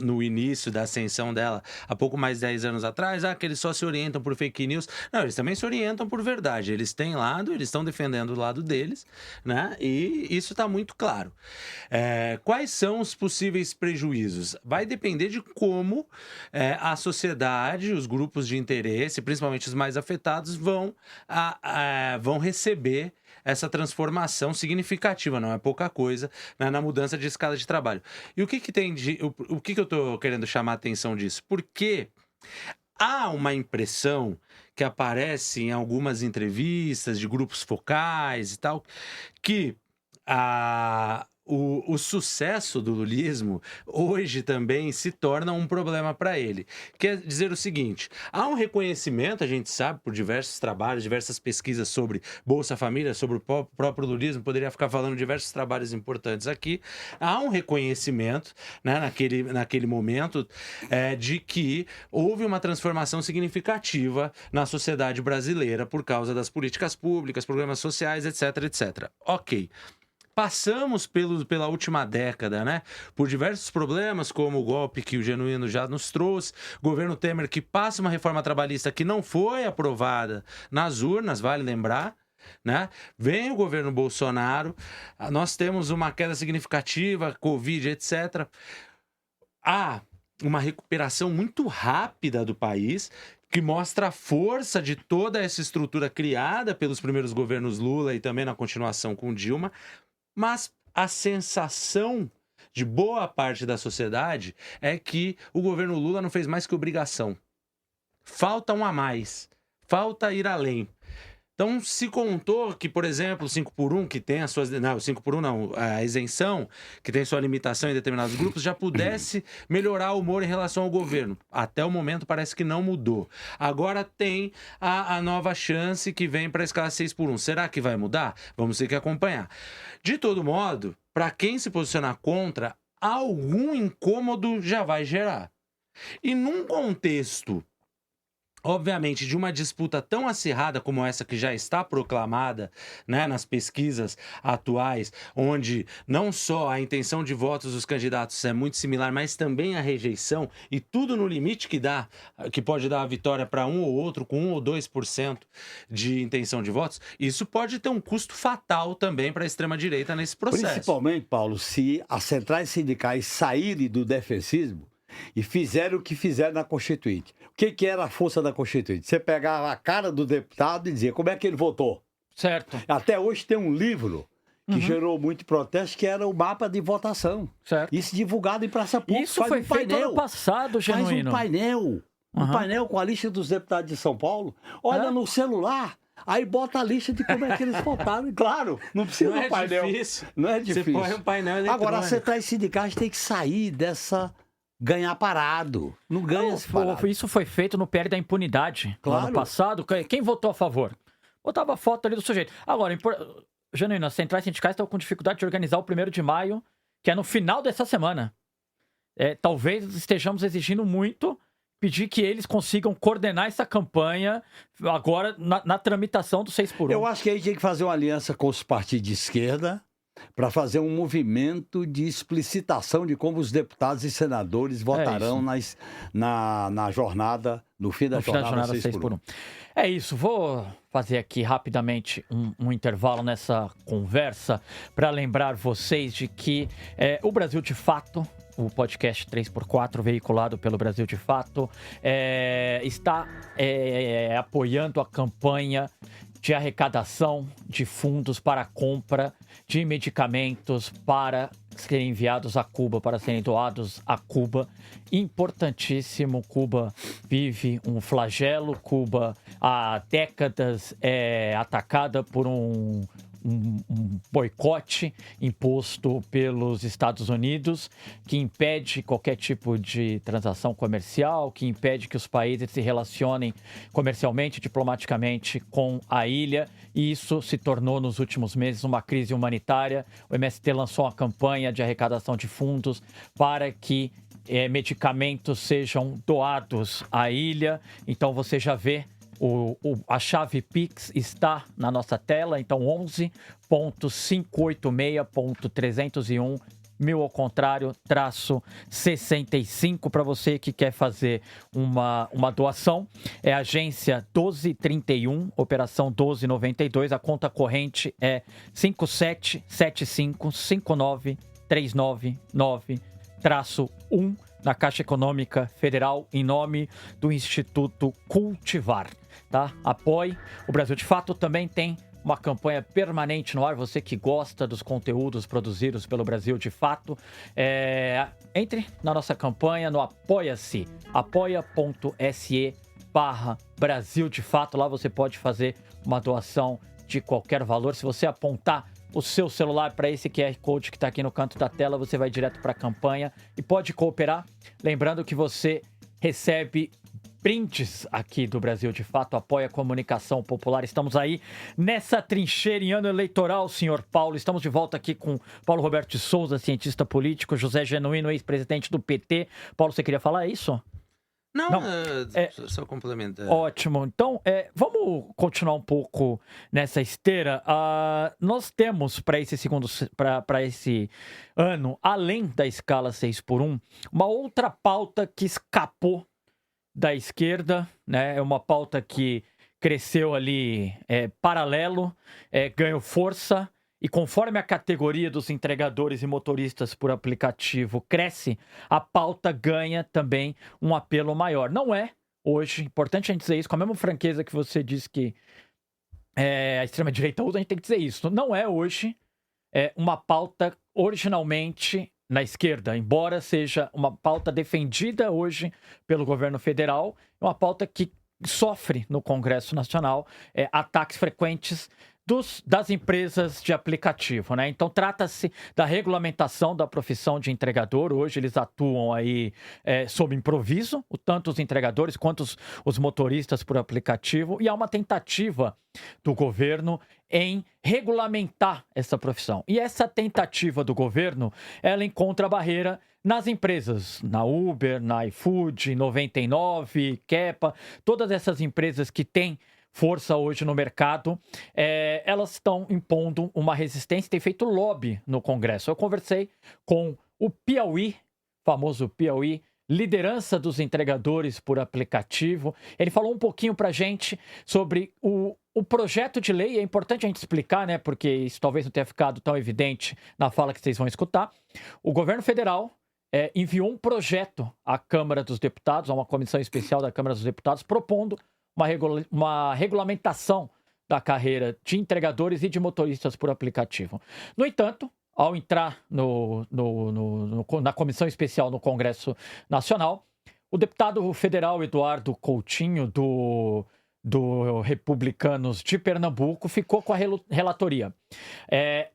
no início da ascensão dela, há pouco mais de 10 anos atrás, que eles só se orientam por fake news. Não, eles também se orientam por verdade. Eles têm lado, eles estão defendendo o lado deles, né? E isso está muito claro. Quais são os possíveis prejuízos? Vai depender de como a sociedade, os grupos de interesse, principalmente os mais afetados, vão receber essa transformação significativa, não é pouca coisa, né, na mudança de escala de trabalho. E o que eu estou querendo chamar a atenção disso? Porque há uma impressão que aparece em algumas entrevistas de grupos focais e tal, que o sucesso do lulismo hoje também se torna um problema para ele. Quer dizer o seguinte, há um reconhecimento, a gente sabe, por diversos trabalhos, diversas pesquisas sobre Bolsa Família, sobre o próprio lulismo, poderia ficar falando de diversos trabalhos importantes aqui, há um reconhecimento, né, naquele momento de que houve uma transformação significativa na sociedade brasileira por causa das políticas públicas, programas sociais, etc, etc. Ok. Passamos pela última década, né, por diversos problemas, como o golpe que o Genuíno já nos trouxe, governo Temer que passa uma reforma trabalhista que não foi aprovada nas urnas, vale lembrar, né? Vem o governo Bolsonaro, nós temos uma queda significativa, Covid, etc. Há uma recuperação muito rápida do país, que mostra a força de toda essa estrutura criada pelos primeiros governos Lula e também na continuação com Dilma. Mas a sensação de boa parte da sociedade é que o governo Lula não fez mais que obrigação. Falta um a mais. Falta ir além. Então, se contou que, por exemplo, o 5x1, que tem as suas... Não, o 5x1 não, a isenção, que tem sua limitação em determinados grupos, já pudesse melhorar o humor em relação ao governo. Até o momento parece que não mudou. Agora tem a nova chance que vem para a escala 6x1. Será que vai mudar? Vamos ter que acompanhar. De todo modo, para quem se posicionar contra, algum incômodo já vai gerar. E num contexto, obviamente, de uma disputa tão acirrada como essa que já está proclamada, né, nas pesquisas atuais, onde não só a intenção de votos dos candidatos é muito similar, mas também a rejeição, e tudo no limite que pode dar a vitória para um ou outro, com 1 ou 2% de intenção de votos, isso pode ter um custo fatal também para a extrema-direita nesse processo. Principalmente, Paulo, se as centrais sindicais saírem do defensismo e fizeram o que fizeram na Constituinte. O que era a força da Constituinte? Você pegava a cara do deputado e dizia como é que ele votou. Certo. Até hoje tem um livro que gerou muito protesto, que era o mapa de votação. Certo. Isso divulgado em praça pública. Isso foi feito ano passado, Genuíno. Faz um painel com a lista dos deputados de São Paulo. Olha no celular. Aí bota a lista de como é que eles votaram. E claro, não precisa Não um painel. Difícil. Não é difícil. Você põe um painel eletrônico. Agora, as centrais sindicais têm que sair dessa... ganhar parado. Não ganha esse parado. Isso foi feito no PL da impunidade. Claro. No ano passado. Quem votou a favor? Botava a foto ali do sujeito. Agora, Genuíno, as centrais sindicais estão com dificuldade de organizar o 1º de maio, que é no final dessa semana. Talvez estejamos exigindo muito, pedir que eles consigam coordenar essa campanha agora na tramitação do 6x1. Eu acho que aí tem que fazer uma aliança com os partidos de esquerda para fazer um movimento de explicitação de como os deputados e senadores votarão na jornada, no fim da jornada 6x1. É isso, vou fazer aqui rapidamente um intervalo nessa conversa para lembrar vocês de que o Brasil de Fato, o podcast 3x4 veiculado pelo Brasil de Fato, está apoiando a campanha de arrecadação de fundos para a compra de medicamentos para serem enviados a Cuba, para serem doados a Cuba. Importantíssimo, Cuba vive um flagelo, Cuba há décadas é atacada por um boicote imposto pelos Estados Unidos, que impede qualquer tipo de transação comercial, que impede que os países se relacionem comercialmente, diplomaticamente com a ilha, e isso se tornou nos últimos meses uma crise humanitária. O MST lançou uma campanha de arrecadação de fundos para que medicamentos sejam doados à ilha. Então você já vê a chave Pix está na nossa tela, então 11.586.301 mil ao contrário, -65 para você que quer fazer uma doação. É agência 1231, operação 1292, a conta corrente é 5775593999-1 na Caixa Econômica Federal, em nome do Instituto Cultivar, tá? Apoie o Brasil de Fato. Também tem uma campanha permanente no ar, você que gosta dos conteúdos produzidos pelo Brasil de Fato, entre na nossa campanha no Apoia-se, apoia.se/Brasil de Fato. Lá você pode fazer uma doação de qualquer valor. Se você apontar o seu celular para esse QR Code que está aqui no canto da tela, você vai direto para a campanha e pode cooperar. Lembrando que você recebe brindes aqui do Brasil de Fato, apoia a comunicação popular. Estamos aí nessa trincheira em ano eleitoral, senhor Paulo. Estamos de volta aqui com Paulo Roberto de Souza, cientista político, José Genuíno, ex-presidente do PT. Paulo, você queria falar isso? Não. Só complementa. Ótimo. Então, vamos continuar um pouco nessa esteira. Nós temos para esse ano, além da escala 6x1, uma outra pauta que escapou da esquerda, né? É uma pauta que cresceu ali paralelo, ganhou força. E conforme a categoria dos entregadores e motoristas por aplicativo cresce, a pauta ganha também um apelo maior. Não é hoje, importante a gente dizer isso, com a mesma franqueza que você disse que a extrema-direita usa, a gente tem que dizer isso. Não é hoje uma pauta originalmente na esquerda, embora seja uma pauta defendida hoje pelo governo federal, é uma pauta que sofre no Congresso Nacional ataques frequentes das empresas de aplicativo, né? Então trata-se da regulamentação da profissão de entregador. Hoje eles atuam aí sob improviso, tanto os entregadores quanto os motoristas por aplicativo, e há uma tentativa do governo em regulamentar essa profissão. E essa tentativa do governo, ela encontra barreira nas empresas, na Uber, na iFood, 99, Kepa, todas essas empresas que têm força hoje no mercado, elas estão impondo uma resistência, tem feito lobby no Congresso. Eu conversei com o Piauí, famoso Piauí, liderança dos entregadores por aplicativo. Ele falou um pouquinho pra gente sobre o projeto de lei. É importante a gente explicar, né, porque isso talvez não tenha ficado tão evidente na fala que vocês vão escutar. O governo federal enviou um projeto à Câmara dos Deputados, a uma comissão especial da Câmara dos Deputados, propondo uma regulamentação da carreira de entregadores e de motoristas por aplicativo. No entanto, ao entrar na comissão especial no Congresso Nacional, o deputado federal Eduardo Coutinho, do Republicanos de Pernambuco, ficou com a relatoria.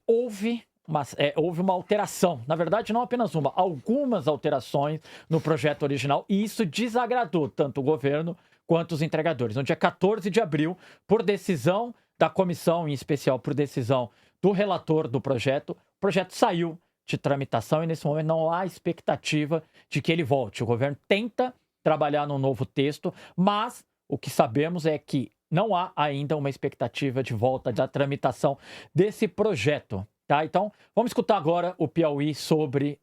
Houve uma alteração, na verdade não apenas uma, algumas alterações no projeto original, e isso desagradou tanto o governo quanto os entregadores. No dia 14 de abril, por decisão da comissão, em especial por decisão do relator do projeto, o projeto saiu de tramitação e nesse momento não há expectativa de que ele volte. O governo tenta trabalhar num novo texto, mas o que sabemos é que não há ainda uma expectativa de volta da tramitação desse projeto. Tá, então vamos escutar agora o Piauí sobre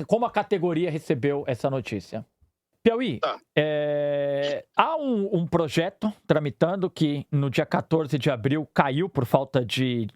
como a categoria recebeu essa notícia. Piauí, Tá. há um projeto tramitando que no dia 14 de abril caiu por falta de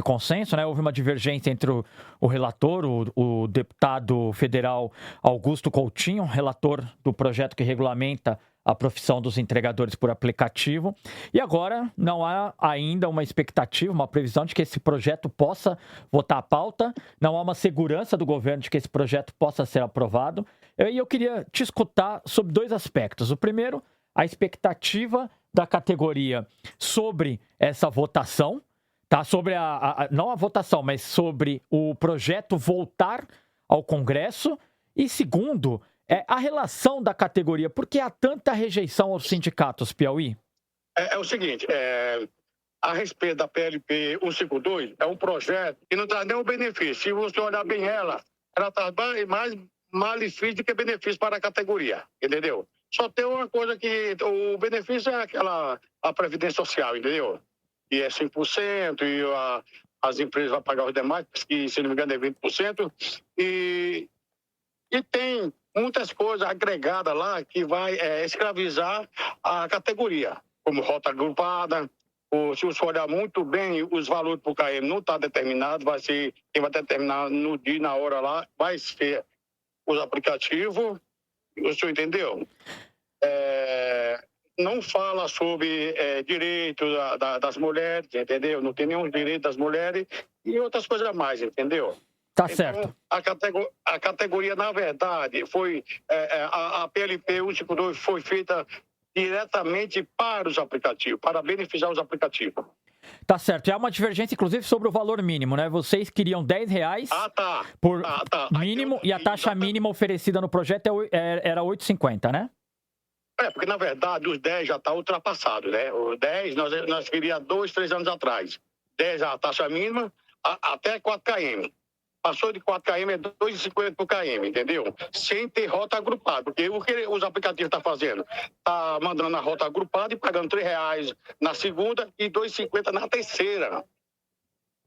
consenso, né? Houve uma divergência entre o relator, o deputado federal Augusto Coutinho, relator do projeto que regulamenta a profissão dos entregadores por aplicativo. E agora não há ainda uma expectativa, uma previsão de que esse projeto possa votar a pauta, não há uma segurança do governo de que esse projeto possa ser aprovado. E eu queria te escutar sobre dois aspectos. O primeiro, a expectativa da categoria sobre essa votação, tá? Sobre não a votação, mas sobre o projeto voltar ao Congresso. E segundo, a relação da categoria. Por que há tanta rejeição aos sindicatos, Piauí? É o seguinte, a respeito da PLP 152, é um projeto que não traz nenhum benefício. Se você olhar bem ela traz mais malefício do que benefício para a categoria, entendeu? Só tem uma coisa que o benefício é a Previdência Social, entendeu? E é 5%, e as empresas vão pagar os demais, que se não me engano é 20%, e tem muitas coisas agregadas lá que vai escravizar a categoria, como rota agrupada. Se você olhar muito bem, os valores por KM não está determinado, vai ser, quem vai determinar no dia, na hora lá, vai ser os aplicativos. O senhor entendeu? Não fala sobre direitos das mulheres, entendeu? Não tem nenhum direito das mulheres e outras coisas a mais, entendeu? Tá certo. Então, a categoria, na verdade, foi a PLP 152 foi feita diretamente para os aplicativos, para beneficiar os aplicativos. Tá certo. E há uma divergência, inclusive, sobre o valor mínimo, né? Vocês queriam R$10 por mínimo e a taxa mínima oferecida no projeto era R$8,50, né? Porque, na verdade, os 10 já está ultrapassado, né? Os 10 nós queríamos 2, 3 anos atrás. 10 a taxa mínima até 4 km. Passou de 4 km é 2,50 por km, entendeu? Sem ter rota agrupada. Porque o que os aplicativos estão fazendo? Está mandando a rota agrupada e pagando R$3 na segunda e R$2,50 na terceira.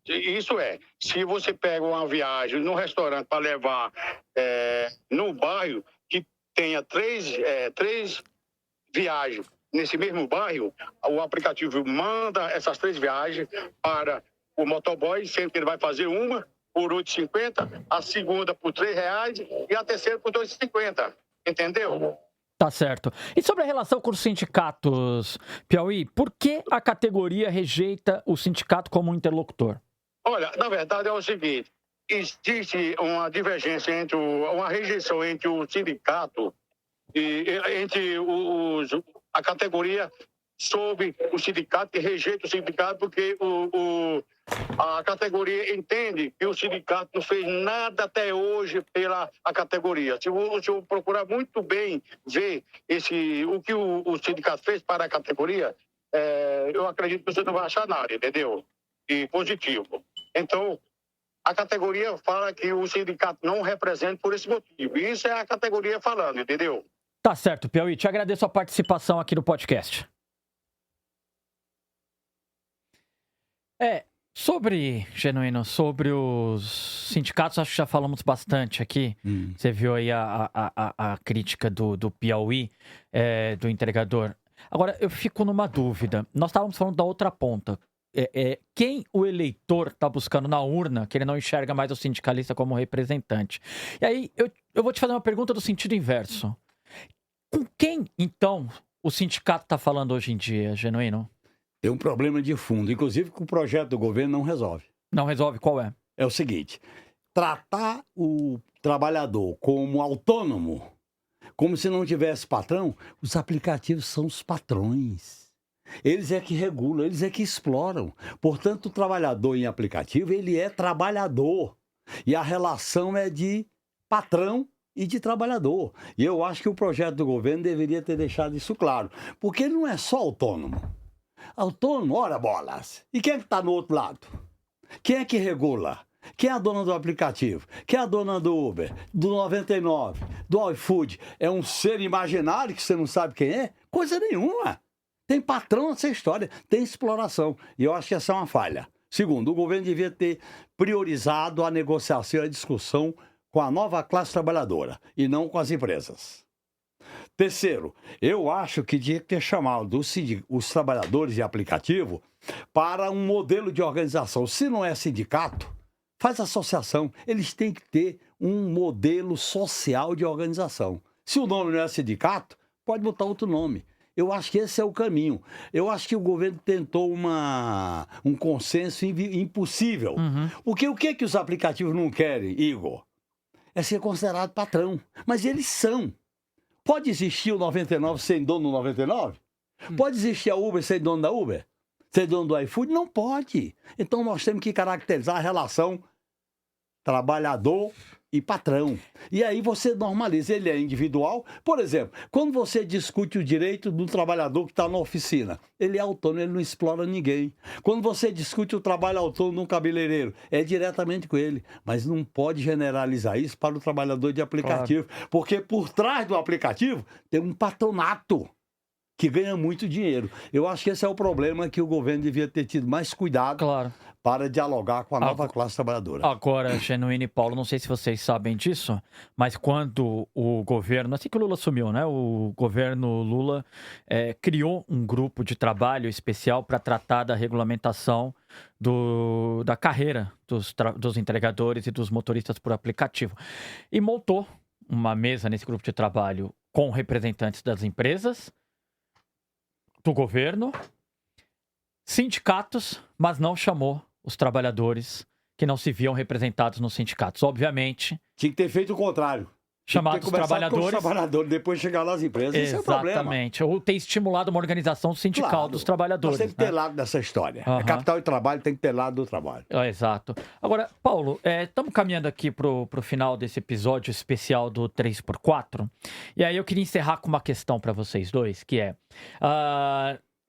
Isso se você pega uma viagem no restaurante para levar no bairro que tenha três viagens nesse mesmo bairro, o aplicativo manda essas 3 viagens para o motoboy, sendo que ele vai fazer uma por R$8,50, a segunda por R$3 e a terceira por R$2,50. Entendeu? Tá certo. E sobre a relação com os sindicatos, Piauí, por que a categoria rejeita o sindicato como interlocutor? Olha, na verdade é o seguinte, existe uma divergência uma rejeição entre o sindicato e entre a categoria sobre o sindicato, que rejeita o sindicato porque a categoria entende que o sindicato não fez nada até hoje pela categoria. Se o senhor procurar muito bem ver o que o sindicato fez para a categoria, eu acredito que você não vai achar nada, entendeu? E positivo. Então, a categoria fala que o sindicato não representa por esse motivo. E isso é a categoria falando, entendeu? Tá certo, Piauí. Te agradeço a participação aqui no podcast. Sobre os sindicatos, acho que já falamos bastante aqui. Você viu aí a crítica do Piauí, do entregador. Agora, eu fico numa dúvida. Nós estávamos falando da outra ponta. Quem o eleitor está buscando na urna, que ele não enxerga mais o sindicalista como representante. E aí, eu vou te fazer uma pergunta do sentido inverso. Com quem, então, o sindicato está falando hoje em dia, Genuíno? Tem um problema de fundo, inclusive que o projeto do governo não resolve. Não resolve? Qual é? É o seguinte, tratar o trabalhador como autônomo, como se não tivesse patrão, os aplicativos são os patrões. Eles é que regulam, eles é que exploram. Portanto, o trabalhador em aplicativo, ele é trabalhador. E a relação é de patrão e de trabalhador. E eu acho que o projeto do governo deveria ter deixado isso claro. Porque ele não é só autônomo. Autônomo, ora bolas. E quem é que está no outro lado? Quem é que regula? Quem é a dona do aplicativo? Quem é a dona do Uber? Do 99? Do iFood? É um ser imaginário que você não sabe quem é? Coisa nenhuma. Tem patrão nessa história, tem exploração. E eu acho que essa é uma falha. Segundo, o governo devia ter priorizado a negociação e a discussão com a nova classe trabalhadora e não com as empresas. Terceiro, eu acho que tinha que ter chamado os trabalhadores de aplicativo para um modelo de organização. Se não é sindicato, faz associação. Eles têm que ter um modelo social de organização. Se o nome não é sindicato, pode botar outro nome. Eu acho que esse é o caminho. Eu acho que o governo tentou um consenso impossível. Porque o que os aplicativos não querem, Igor? É ser considerado patrão. Mas eles são. Pode existir o 99 sem dono do 99? Pode existir a Uber sem dono da Uber? Sem dono do iFood? Não pode. Então nós temos que caracterizar a relação trabalhador e patrão. E aí você normaliza, ele é individual. Por exemplo, quando você discute o direito do trabalhador que está na oficina, ele é autônomo, ele não explora ninguém. Quando você discute o trabalho autônomo de um cabeleireiro, é diretamente com ele. Mas não pode generalizar isso para o trabalhador de aplicativo, porque por trás do aplicativo tem um patronato que ganha muito dinheiro. Eu acho que esse é o problema que o governo devia ter tido mais cuidado para dialogar com a nova classe trabalhadora. Agora, Genuíno e Paulo, não sei se vocês sabem disso, mas quando o governo, assim que o Lula assumiu, né? O governo Lula criou um grupo de trabalho especial para tratar da regulamentação da carreira dos entregadores e dos motoristas por aplicativo. E montou uma mesa nesse grupo de trabalho com representantes das empresas, do governo, sindicatos, mas não chamou os trabalhadores que não se viam representados nos sindicatos. Obviamente... Tinha que ter feito o contrário. Chamados trabalhadores, depois chegar nas empresas. Esse é o problema. Exatamente. Ou ter estimulado uma organização sindical dos trabalhadores. Nós temos que ter lado dessa história. Capital e trabalho tem que ter lado do trabalho. Exato. Agora, Paulo, estamos caminhando aqui para o final desse episódio especial do 3x4. E aí eu queria encerrar com uma questão para vocês dois, que é...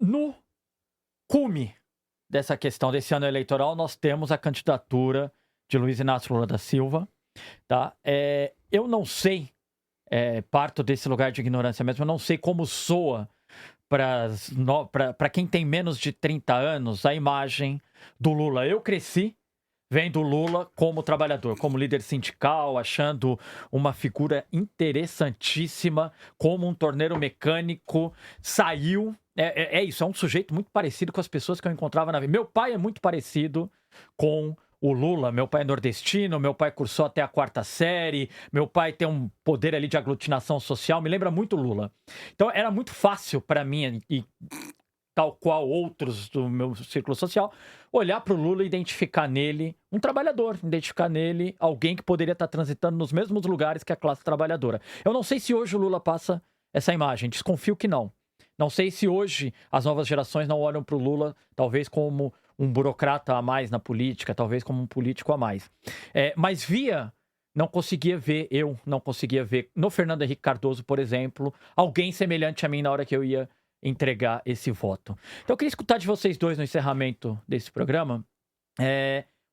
no cume dessa questão desse ano eleitoral, nós temos a candidatura de Luiz Inácio Lula da Silva. Tá? Eu não sei, parto desse lugar de ignorância mesmo, eu não sei como soa para quem tem menos de 30 anos a imagem do Lula. Eu cresci vendo o Lula como trabalhador, como líder sindical, achando uma figura interessantíssima, como um torneiro mecânico, saiu... isso, é um sujeito muito parecido com as pessoas que eu encontrava na vida. Meu pai é muito parecido com o Lula. Meu pai é nordestino, meu pai cursou até a 4ª série, meu pai tem um poder ali de aglutinação social, me lembra muito Lula. Então era muito fácil para mim, e tal qual outros do meu círculo social, olhar para o Lula e identificar nele um trabalhador, identificar nele alguém que poderia estar transitando nos mesmos lugares que a classe trabalhadora. Eu não sei se hoje o Lula passa essa imagem, desconfio que não. Não sei se hoje as novas gerações não olham para o Lula, talvez como um burocrata a mais na política, talvez como um político a mais. Mas não conseguia ver no Fernando Henrique Cardoso, por exemplo, alguém semelhante a mim na hora que eu ia entregar esse voto. Então eu queria escutar de vocês dois no encerramento desse programa,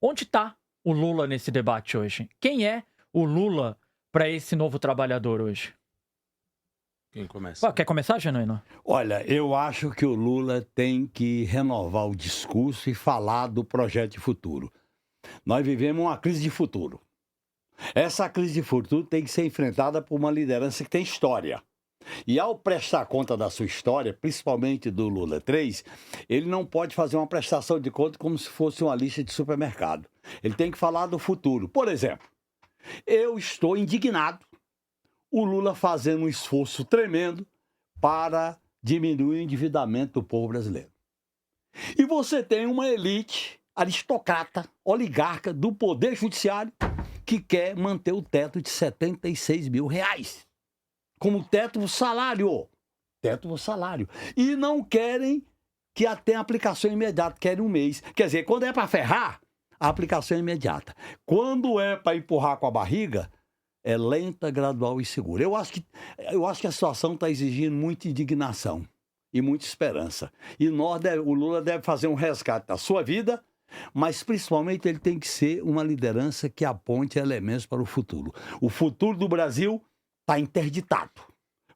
onde está o Lula nesse debate hoje? Quem é o Lula para esse novo trabalhador hoje? Quem começa? Quer começar, Genuíno? Olha, eu acho que o Lula tem que renovar o discurso e falar do projeto de futuro. Nós vivemos uma crise de futuro. Essa crise de futuro tem que ser enfrentada por uma liderança que tem história. E ao prestar conta da sua história, principalmente do Lula 3, ele não pode fazer uma prestação de conta como se fosse uma lista de supermercado. Ele tem que falar do futuro. Por exemplo, eu estou indignado o Lula fazendo um esforço tremendo para diminuir o endividamento do povo brasileiro. E você tem uma elite aristocrata, oligarca do Poder Judiciário que quer manter o teto de R$76 mil como teto do salário. Teto do salário. E não querem que tenha aplicação imediata, querem um mês. Quer dizer, quando é para ferrar, a aplicação é imediata. Quando é para empurrar com a barriga, é lenta, gradual e segura. Eu acho que a situação está exigindo muita indignação e muita esperança. E o Lula deve fazer um resgate da sua vida, mas principalmente ele tem que ser uma liderança que aponte elementos para o futuro. O futuro do Brasil está interditado.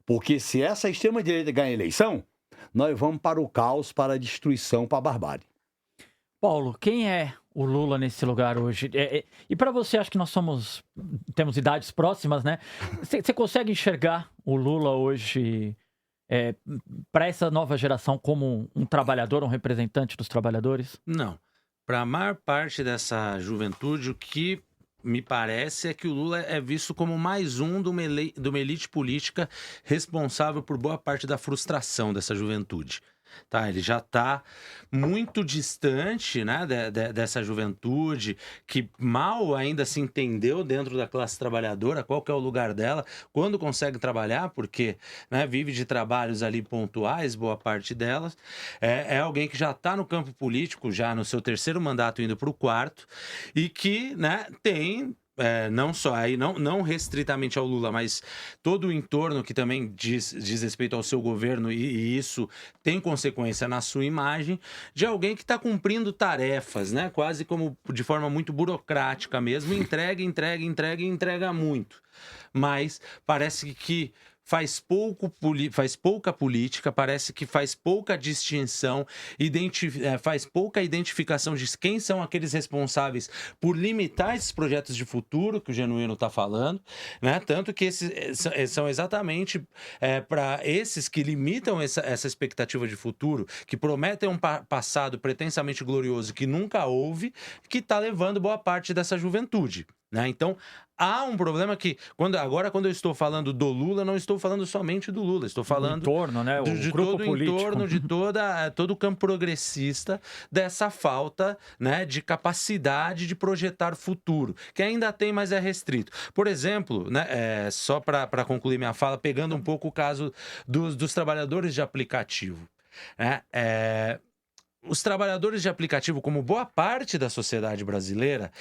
Porque se essa extrema-direita ganhar a eleição, nós vamos para o caos, para a destruição, para a barbárie. Paulo, quem é o Lula nesse lugar hoje? E para você, acho que nós temos idades próximas, né? Você consegue enxergar o Lula hoje para essa nova geração como um trabalhador, um representante dos trabalhadores? Não. Para a maior parte dessa juventude, o que me parece é que o Lula é visto como mais um de uma elite política responsável por boa parte da frustração dessa juventude. Tá, ele já está muito distante, né, dessa juventude que mal ainda se entendeu dentro da classe trabalhadora, qual que é o lugar dela, quando consegue trabalhar, porque, né, vive de trabalhos ali pontuais, boa parte delas. É alguém que já está no campo político, já no seu terceiro mandato indo para o quarto, e que, né, tem... não só aí, não restritamente ao Lula, mas todo o entorno que também diz respeito ao seu governo, e isso tem consequência na sua imagem, de alguém que está cumprindo tarefas, né? Quase como de forma muito burocrática mesmo, entrega muito. Mas parece que faz pouca política, parece que faz pouca distinção, faz pouca identificação de quem são aqueles responsáveis por limitar esses projetos de futuro que o Genuíno está falando, né? Tanto que esses são exatamente para esses que limitam essa expectativa de futuro, que prometem um passado pretensamente glorioso que nunca houve, que está levando boa parte dessa juventude. Né? Então, há um problema que, quando eu estou falando do Lula, não estou falando somente do Lula, estou falando do entorno, né? de todo o entorno, de todo o campo progressista, dessa falta, né, de capacidade de projetar futuro, que ainda tem, mas é restrito. Por exemplo, né, só para concluir minha fala, pegando um pouco o caso dos trabalhadores de aplicativo, né? Os trabalhadores de aplicativo, como boa parte da sociedade brasileira,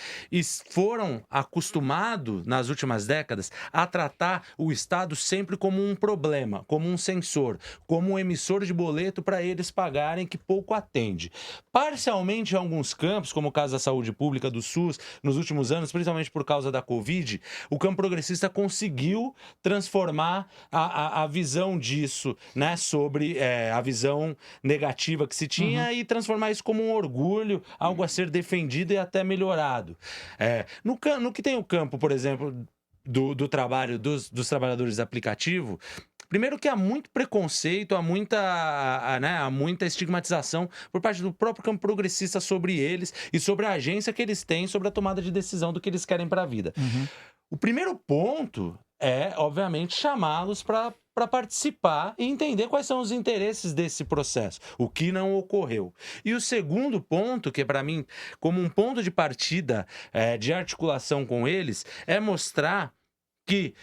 foram acostumados, nas últimas décadas, a tratar o Estado sempre como um problema, como um censor, como um emissor de boleto para eles pagarem, que pouco atende. Parcialmente, em alguns campos, como o caso da saúde pública, do SUS, nos últimos anos, principalmente por causa da Covid, o campo progressista conseguiu transformar a visão disso, né, sobre a visão negativa que se tinha, e transformar isso como um orgulho, algo a ser defendido e até melhorado. No que tem o campo, por exemplo, do trabalho dos trabalhadores de aplicativo, primeiro que há muito preconceito, há muita estigmatização por parte do próprio campo progressista sobre eles e sobre a agência que eles têm sobre a tomada de decisão do que eles querem para a vida. O primeiro ponto é, obviamente, chamá-los para participar e entender quais são os interesses desse processo, o que não ocorreu. E o segundo ponto, que para mim, como um ponto de partida de articulação com eles, é mostrar que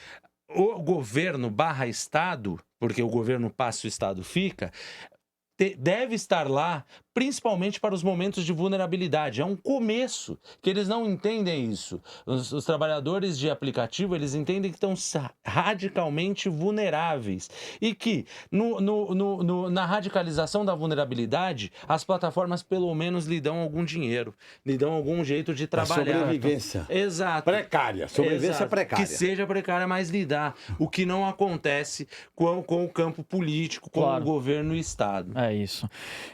o governo / Estado, porque o governo passa e o Estado fica, deve estar lá principalmente para os momentos de vulnerabilidade. É um começo, que eles não entendem isso. Os trabalhadores de aplicativo, eles entendem que estão radicalmente vulneráveis e que na radicalização da vulnerabilidade, as plataformas pelo menos lhe dão algum dinheiro, lhe dão algum jeito de trabalhar. Sobrevivência. Exato. Precária, sobrevivência precária. Que seja precária, mas lhe dá. O que não acontece com o campo político, com o governo e o Estado.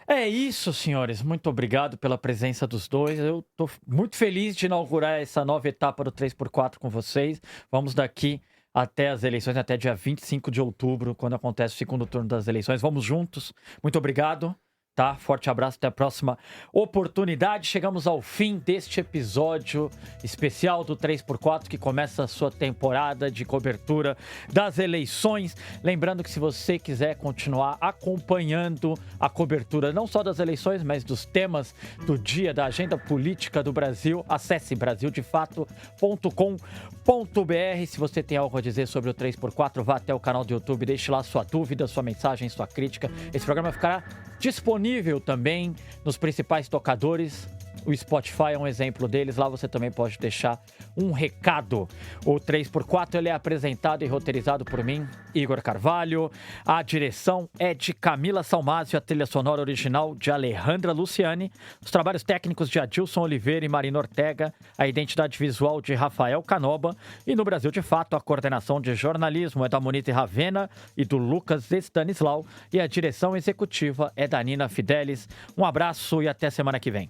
É isso, senhores. Muito obrigado pela presença dos dois. Eu estou muito feliz de inaugurar essa nova etapa do 3x4 com vocês. Vamos daqui até as eleições, até dia 25 de outubro, quando acontece o segundo turno das eleições. Vamos juntos. Muito obrigado. Tá? Forte abraço, até a próxima oportunidade. Chegamos ao fim deste episódio especial do 3x4, que começa a sua temporada de cobertura das eleições. Lembrando que se você quiser continuar acompanhando a cobertura não só das eleições, mas dos temas do dia, da agenda política do Brasil, acesse brasildefato.com.br. Se você tem algo a dizer sobre o 3x4, vá até o canal do YouTube, deixe lá sua dúvida, sua mensagem, sua crítica. Esse programa ficará disponível também nos principais tocadores. O Spotify é um exemplo deles. Lá você também pode deixar um recado. O 3x4 ele é apresentado e roteirizado por mim, Igor Carvalho. A direção é de Camila Salmásio, a trilha sonora original de Alejandra Luciani, os trabalhos técnicos de Adilson Oliveira e Marina Ortega, a identidade visual de Rafael Canoba e no Brasil de Fato a coordenação de jornalismo é da Monique Ravena e do Lucas Stanislau e a direção executiva é da Nina Fidelis. Um abraço e até semana que vem.